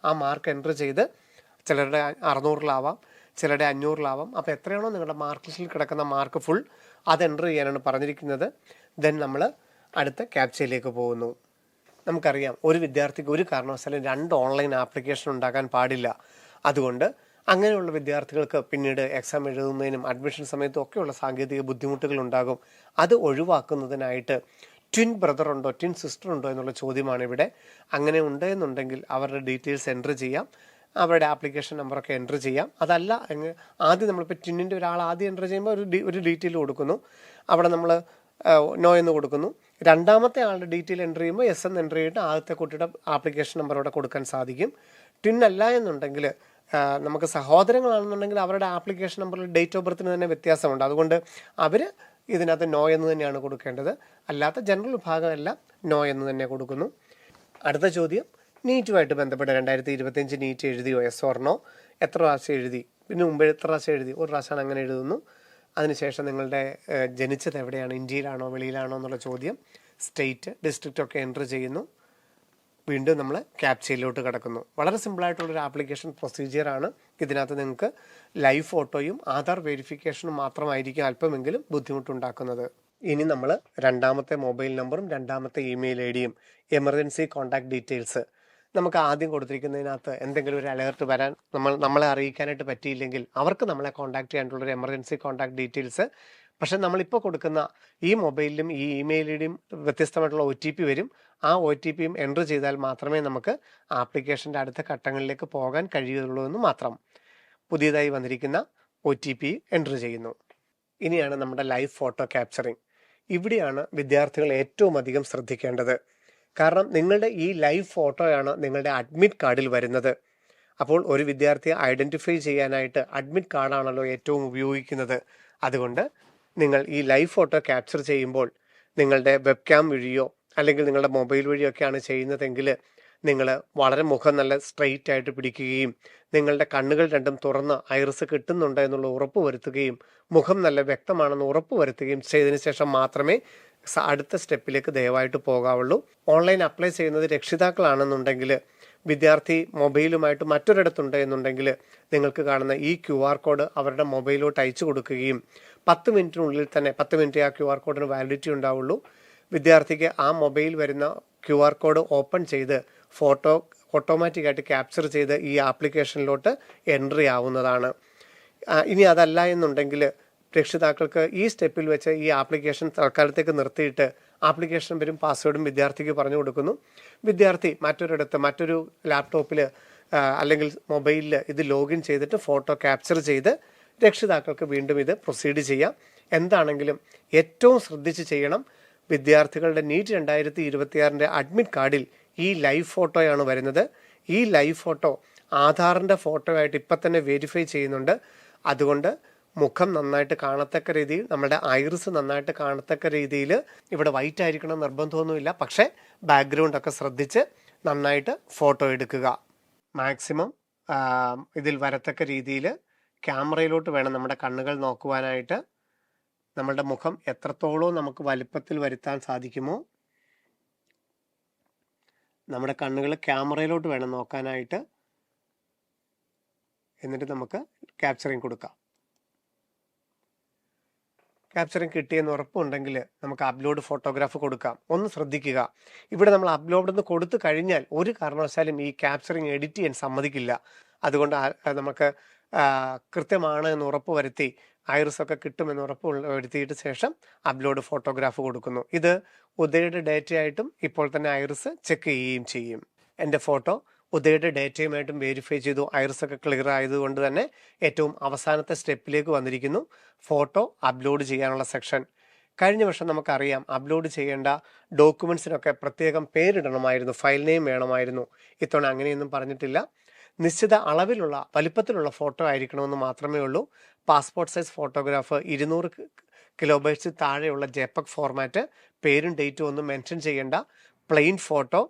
ആ മാർക്ക് എൻ്റർ ചെയ്ത്, ചിലരുടെ 600-ലാവാം, ചിലരുടെ 500-ലാവാം. അപ്പോൾ എത്രയാണോ നിങ്ങളുടെ മാർക്ക് ലിസ്റ്റിൽ കിടക്കുന്ന മാർക്ക് ഫുൾ അത് എൻ്റർ ചെയ്യാനാണ് പറഞ്ഞിരിക്കുന്നത്. ദെൻ നമ്മൾ അടുത്ത ക്യാപ്ചയിലേക്ക് പോകുന്നു. നമുക്കറിയാം ഒരു വിദ്യാർത്ഥിക്ക് ഒരു കാരണവശാലും 2 ഓൺലൈൻ ആപ്ലിക്കേഷൻ ഉണ്ടാക്കാൻ പാടില്ല. അതുകൊണ്ട് അങ്ങനെയുള്ള വിദ്യാർത്ഥികൾക്ക് പിന്നീട് എക്സാം എഴുതുന്നതിനും അഡ്മിഷൻ സമയത്തും ഒക്കെയുള്ള സാങ്കേതിക ബുദ്ധിമുട്ടുകൾ ഉണ്ടാകും. അത് ഒഴിവാക്കുന്നതിനായിട്ട് ട്വിൻ ബ്രദർ ഉണ്ടോ, ട്വിൻ സിസ്റ്റർ ഉണ്ടോ എന്നുള്ള ചോദ്യമാണ് ഇവിടെ. അങ്ങനെ ഉണ്ടെന്നുണ്ടെങ്കിൽ അവരുടെ ഡീറ്റെയിൽസ് എൻ്റർ ചെയ്യാം, അവരുടെ ആപ്ലിക്കേഷൻ നമ്പറൊക്കെ എൻ്റർ ചെയ്യാം. അതല്ല ആദ്യം നമ്മളിപ്പോൾ ട്വിന്നിൻ്റെ ഒരാൾ ആദ്യം എൻ്റർ ചെയ്യുമ്പോൾ ഒരു ഡീറ്റെയിൽ കൊടുക്കുന്നു, അവിടെ നമ്മൾ നോ എന്ന് കൊടുക്കുന്നു. രണ്ടാമത്തെ ആളുടെ ഡീറ്റെയിൽ എൻ്റർ ചെയ്യുമ്പോൾ എസ് എന്ന് എൻ്റർ ചെയ്തിട്ട് ആദ്യത്തെ കുട്ടിയുടെ ആപ്ലിക്കേഷൻ നമ്പർ അവിടെ കൊടുക്കാൻ സാധിക്കും. ട്വിൻ അല്ല എന്നുണ്ടെങ്കിൽ, നമുക്ക് സഹോദരങ്ങളാണെന്നുണ്ടെങ്കിൽ അവരുടെ ആപ്ലിക്കേഷൻ നമ്പറിൽ ഡേറ്റ് ഓഫ് ബർത്തിന് തന്നെ വ്യത്യാസമുണ്ട്. അതുകൊണ്ട് അവർ ഇതിനകത്ത് നോ എന്ന് തന്നെയാണ് കൊടുക്കേണ്ടത്. അല്ലാത്ത ജനറൽ വിഭാഗമെല്ലാം നോ എന്ന് തന്നെ കൊടുക്കുന്നു. അടുത്ത ചോദ്യം, നീറ്റുമായിട്ട് ബന്ധപ്പെട്ട് 2025 നീറ്റ് എഴുതിയോ? Yes or no? എത്ര പ്രാവശ്യം എഴുതി? പിന്നെ മുമ്പ് എത്ര പ്രാവശ്യം എഴുതി? ഒരു പ്രാവശ്യമാണ് അങ്ങനെ എഴുതുന്നു. അതിനുശേഷം നിങ്ങളുടെ ജനിച്ചത് എവിടെയാണ്, ഇന്ത്യയിലാണോ വെളിയിലാണോ എന്നുള്ള ചോദ്യം, സ്റ്റേറ്റ് ഡിസ്ട്രിക്റ്റ് ഒക്കെ എൻ്റർ ചെയ്യുന്നു. വീണ്ടും നമ്മൾ ക്യാപ്ചയിലോട്ട് കിടക്കുന്നു. വളരെ സിമ്പിളായിട്ടുള്ളൊരു ആപ്ലിക്കേഷൻ പ്രൊസീജിയറാണ്. ഇതിനകത്ത് നിങ്ങൾക്ക് ലൈവ് ഫോട്ടോയും ആധാർ വെരിഫിക്കേഷനും മാത്രമായിരിക്കും അല്പമെങ്കിലും ബുദ്ധിമുട്ടുണ്ടാക്കുന്നത്. ഇനി നമ്മൾ രണ്ടാമത്തെ മൊബൈൽ നമ്പറും രണ്ടാമത്തെ ഇമെയിൽ ഐഡിയും എമർജൻസി കോൺടാക്ട് ഡീറ്റെയിൽസ്, നമുക്ക് ആദ്യം കൊടുത്തിരിക്കുന്നതിനകത്ത് എന്തെങ്കിലും ഒരു അലേർട്ട് വരാൻ നമ്മളെ അറിയിക്കാനായിട്ട് പറ്റിയില്ലെങ്കിൽ അവർക്ക് നമ്മളെ കോൺടാക്ട് ചെയ്യാനുള്ളൊരു എമർജൻസി കോൺടാക്ട് ഡീറ്റെയിൽസ്. പക്ഷെ നമ്മളിപ്പോൾ കൊടുക്കുന്ന ഈ മൊബൈലിലും ഈ ഇമെയിൽ ഐഡിയും വ്യത്യസ്തമായിട്ടുള്ള OTP വരും. ആ OTPയും എൻ്റർ ചെയ്താൽ മാത്രമേ നമുക്ക് ആപ്ലിക്കേഷൻ്റെ അടുത്ത ഘട്ടങ്ങളിലേക്ക് പോകാൻ കഴിയുള്ളൂ എന്ന് മാത്രം. പുതിയതായി വന്നിരിക്കുന്ന OTP എൻ്റർ ചെയ്യുന്നു. ഇനിയാണ് നമ്മുടെ ലൈവ് ഫോട്ടോ ക്യാപ്ചറിങ്. ഇവിടെയാണ് വിദ്യാർത്ഥികൾ ഏറ്റവും അധികം ശ്രദ്ധിക്കേണ്ടത്. കാരണം നിങ്ങളുടെ ഈ ലൈവ് ഫോട്ടോയാണ് നിങ്ങളുടെ അഡ്മിറ്റ് കാർഡിൽ വരുന്നത്. അപ്പോൾ ഒരു വിദ്യാർത്ഥിയെ ഐഡൻറ്റിഫൈ ചെയ്യാനായിട്ട് അഡ്മിറ്റ് കാർഡാണല്ലോ ഏറ്റവും ഉപയോഗിക്കുന്നത്. അതുകൊണ്ട് നിങ്ങൾ ഈ ലൈവ് ഫോട്ടോ ക്യാപ്ചർ ചെയ്യുമ്പോൾ നിങ്ങളുടെ വെബ് ക്യാം വഴിയോ അല്ലെങ്കിൽ നിങ്ങളുടെ മൊബൈൽ വഴിയൊക്കെയാണ് ചെയ്യുന്നതെങ്കിൽ നിങ്ങൾ വളരെ മുഖം നല്ല സ്ട്രെയിറ്റ് ആയിട്ട് പിടിക്കുകയും നിങ്ങളുടെ കണ്ണുകൾ രണ്ടും തുറന്ന് ഐറിസ് കിട്ടുന്നുണ്ട് എന്നുള്ള ഉറപ്പ് വരുത്തുകയും മുഖം നല്ല വ്യക്തമാണെന്ന് ഉറപ്പ് വരുത്തുകയും ചെയ്തതിന് ശേഷം മാത്രമേ അടുത്ത സ്റ്റെപ്പിലേക്ക് ദയവായിട്ട് പോകാവുള്ളൂ. ഓൺലൈൻ അപ്ലൈ ചെയ്യുന്നത് രക്ഷിതാക്കളാണെന്നുണ്ടെങ്കിൽ വിദ്യാർത്ഥി മൊബൈലുമായിട്ട് മറ്റൊരിടത്തുണ്ട് എന്നുണ്ടെങ്കിൽ നിങ്ങൾക്ക് കാണുന്ന ഈ QR കോഡ് അവരുടെ മൊബൈലിലോട്ട് അയച്ചു കൊടുക്കുകയും 10 മിനിറ്റിനുള്ളിൽ തന്നെ 10 മിനിറ്റ് ആ QR കോഡിന് വാലിഡിറ്റി ഉണ്ടാവുള്ളൂ. വിദ്യാർത്ഥിക്ക് ആ മൊബൈൽ വരുന്ന QR കോഡ് ഓപ്പൺ ചെയ്ത് ഫോട്ടോ ഓട്ടോമാറ്റിക്കായിട്ട് ക്യാപ്ചർ ചെയ്ത് ഈ ആപ്ലിക്കേഷനിലോട്ട് എൻട്രി ആവുന്നതാണ്. ഇനി അതല്ല എന്നുണ്ടെങ്കിൽ രക്ഷിതാക്കൾക്ക് ഈ സ്റ്റെപ്പിൽ വെച്ച് ഈ ആപ്ലിക്കേഷൻ തൽക്കാലത്തേക്ക് നിർത്തിയിട്ട് ആപ്ലിക്കേഷൻ വരും, പാസ്വേഡും വിദ്യാർത്ഥിക്ക് പറഞ്ഞു കൊടുക്കുന്നു. വിദ്യാർത്ഥി മറ്റൊരു ലാപ്ടോപ്പിൽ അല്ലെങ്കിൽ മൊബൈലിൽ ഇത് ലോഗിൻ ചെയ്തിട്ട് ഫോട്ടോ ക്യാപ്ചർ ചെയ്ത് രക്ഷിതാക്കൾക്ക് വീണ്ടും ഇത് പ്രൊസീഡ് ചെയ്യാം. എന്താണെങ്കിലും ഏറ്റവും ശ്രദ്ധിച്ച് ചെയ്യണം. വിദ്യാർത്ഥികളുടെ നീറ്റ് 2026 അഡ്മിറ്റ് കാർഡിൽ ഈ ലൈവ് ഫോട്ടോയാണ് വരുന്നത്. ഈ ലൈവ് ഫോട്ടോ ആധാറിൻ്റെ ഫോട്ടോ ആയിട്ട് ഇപ്പം തന്നെ വെരിഫൈ ചെയ്യുന്നുണ്ട്. അതുകൊണ്ട് മുഖം നന്നായിട്ട് കാണത്തക്ക രീതിയിൽ, നമ്മുടെ ഐറിസ് നന്നായിട്ട് കാണത്തക്ക രീതിയിൽ, ഇവിടെ വൈറ്റ് ആയിരിക്കണം നിർബന്ധമൊന്നുമില്ല, പക്ഷേ ബാക്ക്ഗ്രൗണ്ട് ഒക്കെ ശ്രദ്ധിച്ച് നന്നായിട്ട് ഫോട്ടോ എടുക്കുക. മാക്സിമം ഇതിൽ വരത്തക്ക രീതിയിൽ ക്യാമറയിലോട്ട് വേണം നമ്മുടെ കണ്ണുകൾ നോക്കുവാനായിട്ട്. നമ്മളുടെ മുഖം എത്രത്തോളം നമുക്ക് വലിപ്പത്തിൽ വരുത്താൻ സാധിക്കുമോ നമ്മുടെ കണ്ണുകൾ ക്യാമറയിലോട്ട് വേണം നോക്കാനായിട്ട്. എന്നിട്ട് നമുക്ക് ക്യാപ്ചറിങ് കൊടുക്കാം. ക്യാപ്ചറിങ് കിട്ടിയെന്ന് ഉറപ്പുണ്ടെങ്കിൽ നമുക്ക് അപ്ലോഡ് ഫോട്ടോഗ്രാഫ് കൊടുക്കാം. ഒന്ന് ശ്രദ്ധിക്കുക, ഇവിടെ നമ്മൾ അപ്ലോഡ് എന്ന് കൊടുത്തു കഴിഞ്ഞാൽ ഒരു കാരണവശാലും ഈ ക്യാപ്ചറിങ് എഡിറ്റ് ചെയ്യാൻ സമ്മതിക്കില്ല. അതുകൊണ്ട് നമുക്ക് കൃത്യമാണ് എന്ന് ഉറപ്പ് വരുത്തി, ഐറിസൊക്കെ കിട്ടുമെന്ന് ഉറപ്പ് വരുത്തിയിട്ട് ശേഷം അപ്ലോഡ് ഫോട്ടോഗ്രാഫ് കൊടുക്കുന്നു. ഇത് ഉദയയുടെ ഡേറ്റയായിട്ടും ഇപ്പോൾ തന്നെ ഐറിസ് ചെക്ക് ചെയ്യുകയും ചെയ്യും. എൻ്റെ ഫോട്ടോ ഉദയയുടെ ഡേറ്റയുമായിട്ടും വെരിഫൈ ചെയ്തു. ഐറിസൊക്കെ ക്ലിയർ ആയതുകൊണ്ട് തന്നെ ഏറ്റവും അവസാനത്തെ സ്റ്റെപ്പിലേക്ക് വന്നിരിക്കുന്നു, ഫോട്ടോ അപ്ലോഡ് ചെയ്യാനുള്ള സെക്ഷൻ. കഴിഞ്ഞ വർഷം നമുക്കറിയാം അപ്ലോഡ് ചെയ്യേണ്ട ഡോക്യുമെൻസിനൊക്കെ പ്രത്യേകം പേരിടണമായിരുന്നു, ഫയൽ നെയിം വേണമായിരുന്നു. ഇത്തവണ അങ്ങനെയൊന്നും പറഞ്ഞിട്ടില്ല. നിശ്ചിത അളവിലുള്ള വലിപ്പത്തിലുള്ള ഫോട്ടോ ആയിരിക്കണമെന്ന് മാത്രമേ ഉള്ളൂ. പാസ്പോർട്ട് സൈസ് ഫോട്ടോഗ്രാഫ് 200 കിലോബൈറ്റ്സ് താഴെയുള്ള ജെപെഗ് ഫോർമാറ്റ്, പേരും ഡേറ്റും ഒന്നും മെൻഷൻ ചെയ്യേണ്ട, പ്ലെയിൻ ഫോട്ടോ,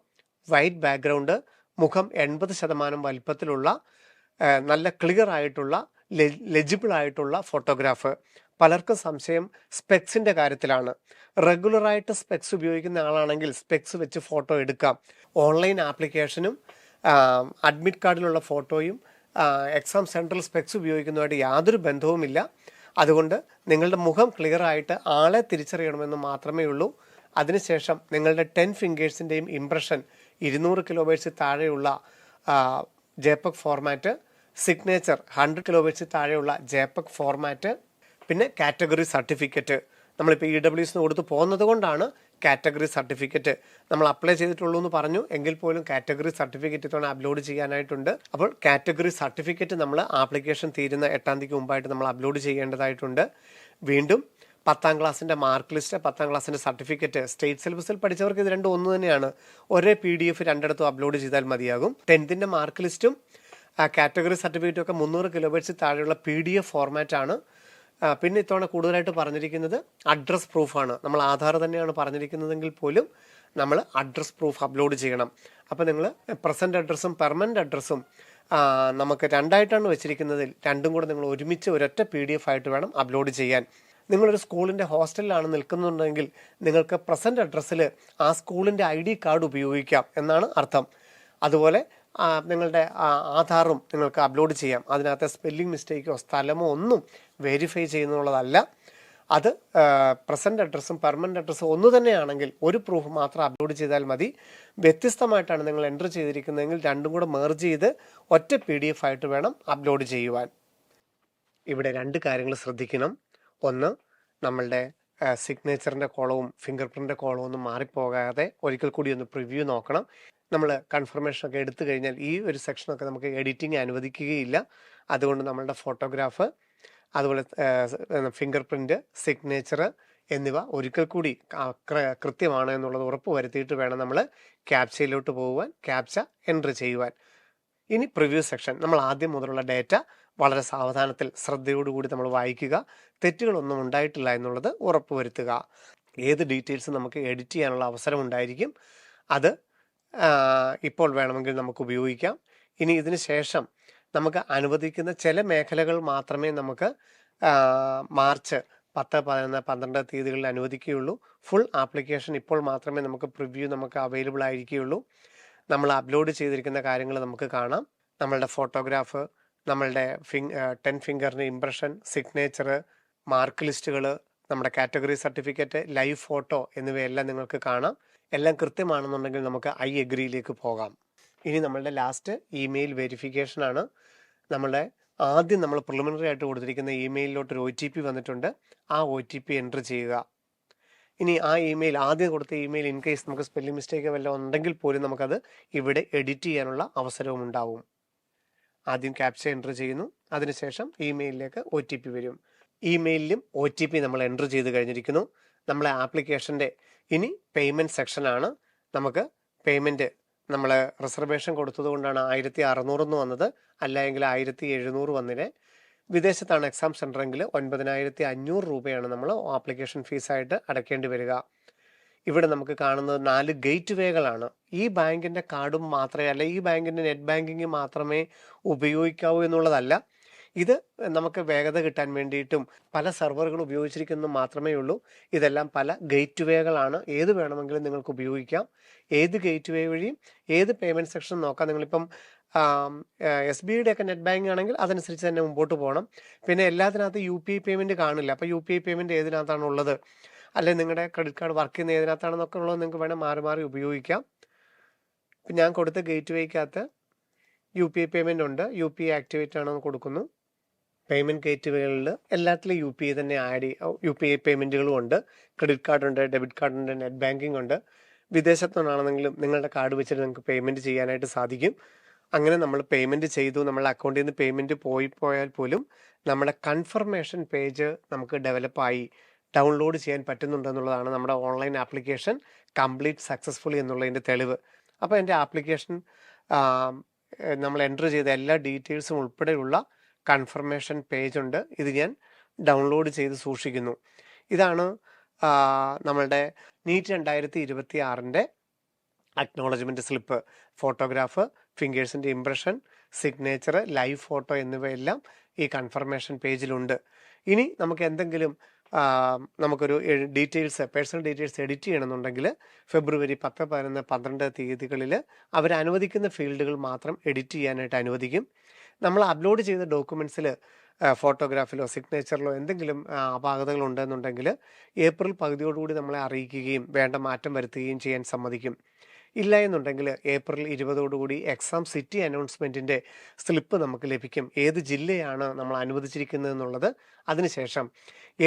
വൈറ്റ് ബാക്ക്ഗ്രൗണ്ട്, മുഖം 80% വലിപ്പത്തിലുള്ള നല്ല ക്ലിയർ ആയിട്ടുള്ള ലെജിബിൾ ആയിട്ടുള്ള ഫോട്ടോഗ്രാഫ്. പലർക്കും സംശയം സ്പെക്സിൻ്റെ കാര്യത്തിലാണ്. റെഗുലറായിട്ട് സ്പെക്സ് ഉപയോഗിക്കുന്ന ആളാണെങ്കിൽ സ്പെക്സ് വെച്ച് ഫോട്ടോ എടുക്കാം. ഓൺലൈൻ ആപ്ലിക്കേഷനും അഡ്മിറ്റ് കാർഡിലുള്ള ഫോട്ടോയും എക്സാം സെൻട്രൽ സ്പെക്സ് ഉപയോഗിക്കുന്നതുമായിട്ട് യാതൊരു ബന്ധവുമില്ല. അതുകൊണ്ട് നിങ്ങളുടെ മുഖം ക്ലിയർ ആയിട്ട് ആളെ തിരിച്ചറിയണമെന്ന് മാത്രമേ ഉള്ളൂ. അതിനുശേഷം നിങ്ങളുടെ 10 ഫിംഗേഴ്സിൻ്റെയും ഇംപ്രഷൻ 200 കിലോബൈറ്റ്സ് താഴെയുള്ള ജെപെഗ് ഫോർമാറ്റ്, സിഗ്നേച്ചർ 100 കിലോബൈറ്റ്സ് താഴെയുള്ള ജെപെഗ് ഫോർമാറ്റ്, പിന്നെ കാറ്റഗറി സർട്ടിഫിക്കറ്റ്. നമ്മളിപ്പോൾ EWS കൊടുത്ത് പോകുന്നത് കൊണ്ടാണ് കാറ്റഗറി സർട്ടിഫിക്കറ്റ് നമ്മൾ അപ്ലൈ ചെയ്തിട്ടുള്ളൂ എന്ന് പറഞ്ഞു. എങ്കിൽ പോലും കാറ്റഗറി സർട്ടിഫിക്കറ്റ് ഇത്തവണ അപ്ലോഡ് ചെയ്യാനായിട്ടുണ്ട്. അപ്പോൾ കാറ്റഗറി സർട്ടിഫിക്കറ്റ് നമ്മൾ ആപ്ലിക്കേഷൻ തീരുന്ന 8-ാം തീയതിക്ക് മുമ്പായിട്ട് നമ്മൾ അപ്ലോഡ് ചെയ്യേണ്ടതായിട്ടുണ്ട്. വീണ്ടും 10ാം ക്ലാസ്സിൻ്റെ മാർക്ക് ലിസ്റ്റ്, 10ാം ക്ലാസ്സിൻ്റെ സർട്ടിഫിക്കറ്റ്, സ്റ്റേറ്റ് സിലബസിൽ പഠിച്ചവർക്ക് ഇത് രണ്ടും ഒന്ന് തന്നെയാണ്. ഒരേ PDF രണ്ടിടത്തും അപ്ലോഡ് ചെയ്താൽ മതിയാകും. 10th മാർക്ക് ലിസ്റ്റും കാറ്റഗറി സർട്ടിഫിക്കറ്റും ഒക്കെ 300 കിലോബൈറ്റ്സ് താഴെയുള്ള PDF ഫോർമാറ്റാണ്. പിന്നെ ഇത്തവണ കൂടുതലായിട്ട് പറഞ്ഞിരിക്കുന്നത് അഡ്രസ് പ്രൂഫാണ്. നമ്മൾ ആധാർ തന്നെയാണ് പറഞ്ഞിരിക്കുന്നതെങ്കിൽ പോലും നമ്മൾ അഡ്രസ് പ്രൂഫ് അപ്ലോഡ് ചെയ്യണം. അപ്പോൾ നിങ്ങൾ പ്രസൻറ്റ് അഡ്രസ്സും പെർമനൻ്റ് അഡ്രസ്സും നമുക്ക് രണ്ടായിട്ടാണ് വെച്ചിരിക്കുന്നതിൽ രണ്ടും കൂടെ നിങ്ങൾ ഒരുമിച്ച് ഒരൊറ്റ PDF ആയിട്ട് വേണം അപ്ലോഡ് ചെയ്യാൻ. നിങ്ങളൊരു സ്കൂളിൻ്റെ ഹോസ്റ്റലിലാണ് നിൽക്കുന്നുണ്ടെങ്കിൽ നിങ്ങൾക്ക് പ്രസൻറ്റ് അഡ്രസ്സിൽ ആ സ്കൂളിൻ്റെ ID കാർഡ് ഉപയോഗിക്കാം എന്നാണ് അർത്ഥം. അതുപോലെ നിങ്ങളുടെ ആധാറും നിങ്ങൾക്ക് അപ്ലോഡ് ചെയ്യാം. അതിനകത്ത് സ്പെല്ലിംഗ് മിസ്റ്റേക്കോ സ്ഥലമോ ഒന്നും വെരിഫൈ ചെയ്യുന്നുള്ളതല്ല. അത് പ്രസൻറ്റ് അഡ്രസ്സും പെർമനൻ്റ് അഡ്രസ്സും ഒന്ന് തന്നെയാണെങ്കിൽ ഒരു പ്രൂഫ് മാത്രം അപ്ലോഡ് ചെയ്താൽ മതി. വ്യത്യസ്തമായിട്ടാണ് നിങ്ങൾ എൻ്റർ ചെയ്തിരിക്കുന്നതെങ്കിൽ രണ്ടും കൂടെ മെർജ് ചെയ്ത് ഒറ്റ PDF ആയിട്ട് വേണം അപ്ലോഡ് ചെയ്യുവാൻ. ഇവിടെ 2 കാര്യങ്ങൾ ശ്രദ്ധിക്കണം. ഒന്ന്, നമ്മളുടെ സിഗ്നേച്ചറിൻ്റെ കോളവും ഫിംഗർ പ്രിൻ്റിൻ്റെ കോളവും ഒന്നും മാറിപ്പോകാതെ ഒരിക്കൽ കൂടി ഒന്ന് പ്രിവ്യൂ നോക്കണം. നമ്മൾ കൺഫർമേഷനൊക്കെ എടുത്തു കഴിഞ്ഞാൽ ഈ ഒരു സെക്ഷനൊക്കെ നമുക്ക് എഡിറ്റിംഗ് അനുവദിക്കുകയില്ല. അതുകൊണ്ട് നമ്മളുടെ ഫോട്ടോഗ്രാഫ്, അതുപോലെ ഫിംഗർ പ്രിൻ്റ്, സിഗ്നേച്ചർ എന്നിവ ഒരിക്കൽ കൂടി കൃത്യമാണ് എന്നുള്ളത് ഉറപ്പ് വരുത്തിയിട്ട് വേണം നമ്മൾ ക്യാപ്ചയിലോട്ട് പോകുവാൻ, ക്യാപ്ച എൻട്രി ചെയ്യുവാൻ. ഇനി പ്രിവ്യൂ സെക്ഷൻ. നമ്മൾ ആദ്യം മുതലുള്ള ഡേറ്റ വളരെ സാവധാനത്തിൽ ശ്രദ്ധയോടുകൂടി നമ്മൾ വായിക്കുക. തെറ്റുകളൊന്നും ഉണ്ടായിട്ടില്ല എന്നുള്ളത് ഉറപ്പ് വരുത്തുക. ഏത് ഡീറ്റെയിൽസ് നമുക്ക് എഡിറ്റ് ചെയ്യാനുള്ള അവസരം ഉണ്ടായിരിക്കും, അത് ഇപ്പോൾ വേണമെങ്കിൽ നമുക്ക് ഉപയോഗിക്കാം. ഇനി ഇതിന് ശേഷം നമുക്ക് അനുവദിക്കുന്ന ചില മേഖലകൾ മാത്രമേ നമുക്ക് മാർച്ച് 10, 11, 12 തീയതികളിൽ അനുവദിക്കുകയുള്ളൂ. ഫുൾ ആപ്ലിക്കേഷൻ ഇപ്പോൾ മാത്രമേ നമുക്ക് പ്രിവ്യൂ നമുക്ക് അവൈലബിൾ ആയിരിക്കുകയുള്ളൂ. നമ്മൾ അപ്ലോഡ് ചെയ്തിരിക്കുന്ന കാര്യങ്ങൾ നമുക്ക് കാണാം. നമ്മളുടെ ഫോട്ടോഗ്രാഫ്, നമ്മളുടെ 10 ഫിംഗറിൻ്റെ ഇംപ്രഷൻ, സിഗ്നേച്ചർ, മാർക്ക് ലിസ്റ്റുകൾ, നമ്മുടെ കാറ്റഗറി സർട്ടിഫിക്കറ്റ്, ലൈവ് ഫോട്ടോ എന്നിവയെല്ലാം നിങ്ങൾക്ക് കാണാം. എല്ലാം കൃത്യമാണെന്നുണ്ടെങ്കിൽ നമുക്ക് I agree പോകാം. ഇനി നമ്മളുടെ ലാസ്റ്റ് ഇമെയിൽ വെരിഫിക്കേഷനാണ്. നമ്മളുടെ ആദ്യം നമ്മൾ പ്രിലിമിനറി ആയിട്ട് കൊടുത്തിരിക്കുന്ന ഇമെയിലിലോട്ട് ഒരു OTP വന്നിട്ടുണ്ട്. ആ OTP എൻ്റർ ചെയ്യുക. ഇനി ആ ഇമെയിൽ, ആദ്യം കൊടുത്ത ഇമെയിൽ ഇൻ കേസ് നമുക്ക് സ്പെല്ലിംഗ് മിസ്റ്റേക്ക് വല്ലതും ഉണ്ടെങ്കിൽ പോലും നമുക്കത് ഇവിടെ എഡിറ്റ് ചെയ്യാനുള്ള അവസരവും ഉണ്ടാവും. ആദ്യം ക്യാപ്ച എൻ്റർ ചെയ്യുന്നു. അതിനുശേഷം ഇമെയിലിലേക്ക് OTP വരും. ഇമെയിലിലും OTP നമ്മൾ എൻ്റർ ചെയ്ത് കഴിഞ്ഞിരിക്കുന്നു. നമ്മളെ ആപ്ലിക്കേഷൻ്റെ ഇനി പേയ്മെൻറ്റ് സെക്ഷനാണ്. നമുക്ക് പേയ്മെൻറ്റ് നമ്മൾ റിസർവേഷൻ കൊടുത്തത് കൊണ്ടാണ് 1600 എന്ന് വന്നത്, അല്ലെങ്കിൽ 1700 വന്നിനെ. വിദേശത്താണ് എക്സാം സെൻ്ററെങ്കിൽ 9500 രൂപയാണ് നമ്മൾ ആപ്ലിക്കേഷൻ ഫീസായിട്ട് അടയ്ക്കേണ്ടി വരിക. ഇവിടെ നമുക്ക് കാണുന്നത് 4 ഗേറ്റ് വേകളാണ്. ഈ ബാങ്കിൻ്റെ കാർഡും മാത്രമേ, അല്ല ഈ ബാങ്കിൻ്റെ നെറ്റ് ബാങ്കിങ് മാത്രമേ ഉപയോഗിക്കാവൂ എന്നുള്ളതല്ല. ഇത് നമുക്ക് വേഗത കിട്ടാൻ വേണ്ടിയിട്ടും പല സെർവറുകൾ ഉപയോഗിച്ചിരിക്കുന്നത് മാത്രമേ ഉള്ളൂ. ഇതെല്ലാം പല ഗേറ്റ് വേകളാണ്. ഏത് വേണമെങ്കിലും നിങ്ങൾക്ക് ഉപയോഗിക്കാം. ഏത് ഗേറ്റ് വേ വഴിയും ഏത് പേയ്മെൻറ്റ് സെക്ഷൻ നോക്കാം. നിങ്ങളിപ്പം SBIയുടെ ഒക്കെ നെറ്റ് ബാങ്കിങ് ആണെങ്കിൽ അതനുസരിച്ച് തന്നെ മുമ്പോട്ട് പോകണം. പിന്നെ എല്ലാത്തിനകത്ത് UPI പേയ്മെൻറ്റ് കാണില്ല. അപ്പോൾ UPI പേയ്മെൻറ്റ് ഏതിനകത്താണ് ഉള്ളത്, അല്ലെങ്കിൽ നിങ്ങളുടെ ക്രെഡിറ്റ് കാർഡ് വർക്ക് ചെയ്യുന്ന ഏതിനകത്താണെന്നൊക്കെ ഉള്ളത് നിങ്ങൾക്ക് വേണേൽ മാറി മാറി ഉപയോഗിക്കാം. ഇപ്പം ഞാൻ കൊടുത്ത ഗേറ്റ് വേക്കകത്ത് UPI പേയ്മെൻറ്റ് ഉണ്ട്. UPI ആക്ടിവേറ്റ് ആണെന്ന് കൊടുക്കുന്നു. പേയ്മെൻറ്റ് ഗേറ്റ് വേകളിൽ എല്ലാത്തിലും UPI തന്നെ UPI പേയ്മെൻറ്റുകളും ഉണ്ട്. ക്രെഡിറ്റ് കാർഡുണ്ട്, ഡെബിറ്റ് കാർഡുണ്ട്, നെറ്റ് ബാങ്കിങ് ഉണ്ട്. വിദേശത്തുനിന്നാണെന്നെങ്കിലും നിങ്ങളുടെ കാർഡ് വെച്ചിട്ട് നിങ്ങൾക്ക് പേയ്മെൻറ്റ് ചെയ്യാനായിട്ട് സാധിക്കും. അങ്ങനെ നമ്മൾ പേയ്മെൻറ്റ് ചെയ്തു, നമ്മളുടെ അക്കൗണ്ടിൽ നിന്ന് പേയ്മെൻറ്റ് പോയാൽ പോലും നമ്മുടെ കൺഫർമേഷൻ പേജ് നമുക്ക് ഡെവലപ്പായി ഡൗൺലോഡ് ചെയ്യാൻ പറ്റുന്നുണ്ടെന്നുള്ളതാണ് നമ്മുടെ ഓൺലൈൻ ആപ്ലിക്കേഷൻ കംപ്ലീറ്റ് സക്സസ്ഫുള്ളി എന്നുള്ളതിൻ്റെ തെളിവ്. അപ്പോൾ എൻ്റെ ആപ്ലിക്കേഷൻ നമ്മൾ എൻ്റർ ചെയ്ത എല്ലാ ഡീറ്റെയിൽസും ഉൾപ്പെടെയുള്ള കൺഫർമേഷൻ പേജ് ഉണ്ട്. ഇത് ഞാൻ ഡൗൺലോഡ് ചെയ്ത് സൂക്ഷിക്കുന്നു. ഇതാണ് നമ്മളുടെ NEET 2026 അക്നോളജ്മെൻറ്റ് സ്ലിപ്പ്. ഫോട്ടോഗ്രാഫ്, ഫിംഗേഴ്സിൻ്റെ ഇംപ്രഷൻ, സിഗ്നേച്ചർ, ലൈവ് ഫോട്ടോ എന്നിവയെല്ലാം ഈ കൺഫർമേഷൻ പേജിലുണ്ട്. ഇനി നമുക്ക് എന്തെങ്കിലും നമുക്കൊരു പേഴ്സണൽ ഡീറ്റെയിൽസ് എഡിറ്റ് ചെയ്യണമെന്നുണ്ടെങ്കിൽ ഫെബ്രുവരി 10, 11, 12 തീയതികളിൽ അവരനുവദിക്കുന്ന ഫീൽഡുകൾ മാത്രം എഡിറ്റ് ചെയ്യാനായിട്ട് അനുവദിക്കും. നമ്മൾ അപ്ലോഡ് ചെയ്ത ഡോക്യുമെൻറ്റ്സിൽ ഫോട്ടോഗ്രാഫിലോ സിഗ്നേച്ചറിലോ എന്തെങ്കിലും അപാകതകൾ ഉണ്ടെന്നുണ്ടെങ്കിൽ ഏപ്രിൽ പകുതിയോടുകൂടി നമ്മളെ അറിയിക്കുകയും വേണ്ട മാറ്റം വരുത്തുകയും ചെയ്യാൻ സമ്മതിക്കും. ഇല്ല എന്നുണ്ടെങ്കിൽ ഏപ്രിൽ 20 എക്സാം സിറ്റി അനൗൺസ്മെൻറ്റിൻ്റെ സ്ലിപ്പ് നമുക്ക് ലഭിക്കും, ഏത് ജില്ലയാണ് നമ്മൾ അനുവദിച്ചിരിക്കുന്നതെന്നുള്ളത്. അതിനുശേഷം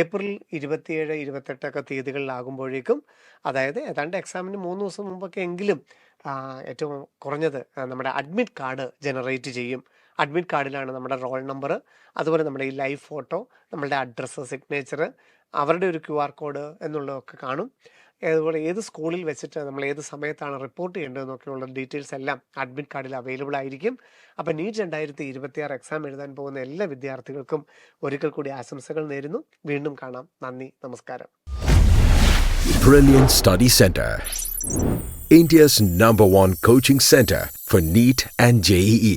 ഏപ്രിൽ 27, 28 തീയതികളിലാകുമ്പോഴേക്കും, അതായത് ഏതാണ്ട് എക്സാമിന് 3 ദിവസം മുമ്പൊക്കെ എങ്കിലും ഏറ്റവും കുറഞ്ഞത് നമ്മുടെ അഡ്മിറ്റ് കാർഡ് ജനറേറ്റ് ചെയ്യും. അഡ്മിറ്റ് കാർഡിലാണ് നമ്മുടെ റോൾ നമ്പർ, അതുപോലെ നമ്മുടെ ഈ ലൈവ് ഫോട്ടോ, നമ്മളുടെ അഡ്രസ്സ്, സിഗ്നേച്ചർ, അവരുടെ ഒരു QR കോഡ് എന്നുള്ളതൊക്കെ കാണും. അതുപോലെ ഏത് സ്കൂളിൽ വെച്ചിട്ട് നമ്മൾ ഏത് സമയത്താണ് റിപ്പോർട്ട് ചെയ്യേണ്ടതെന്നൊക്കെയുള്ള ഡീറ്റെയിൽസ് എല്ലാം അഡ്മിറ്റ് കാർഡിൽ അവൈലബിൾ ആയിരിക്കും. അപ്പോൾ NEET 2026 എക്സാം എഴുതാൻ പോകുന്ന എല്ലാ വിദ്യാർത്ഥികൾക്കും ഒരിക്കൽ കൂടി ആശംസകൾ നേരുന്നു. വീണ്ടും കാണാം. നന്ദി, നമസ്കാരം. Brilliant Study Center, India's #1 coaching center for NEET and JEE.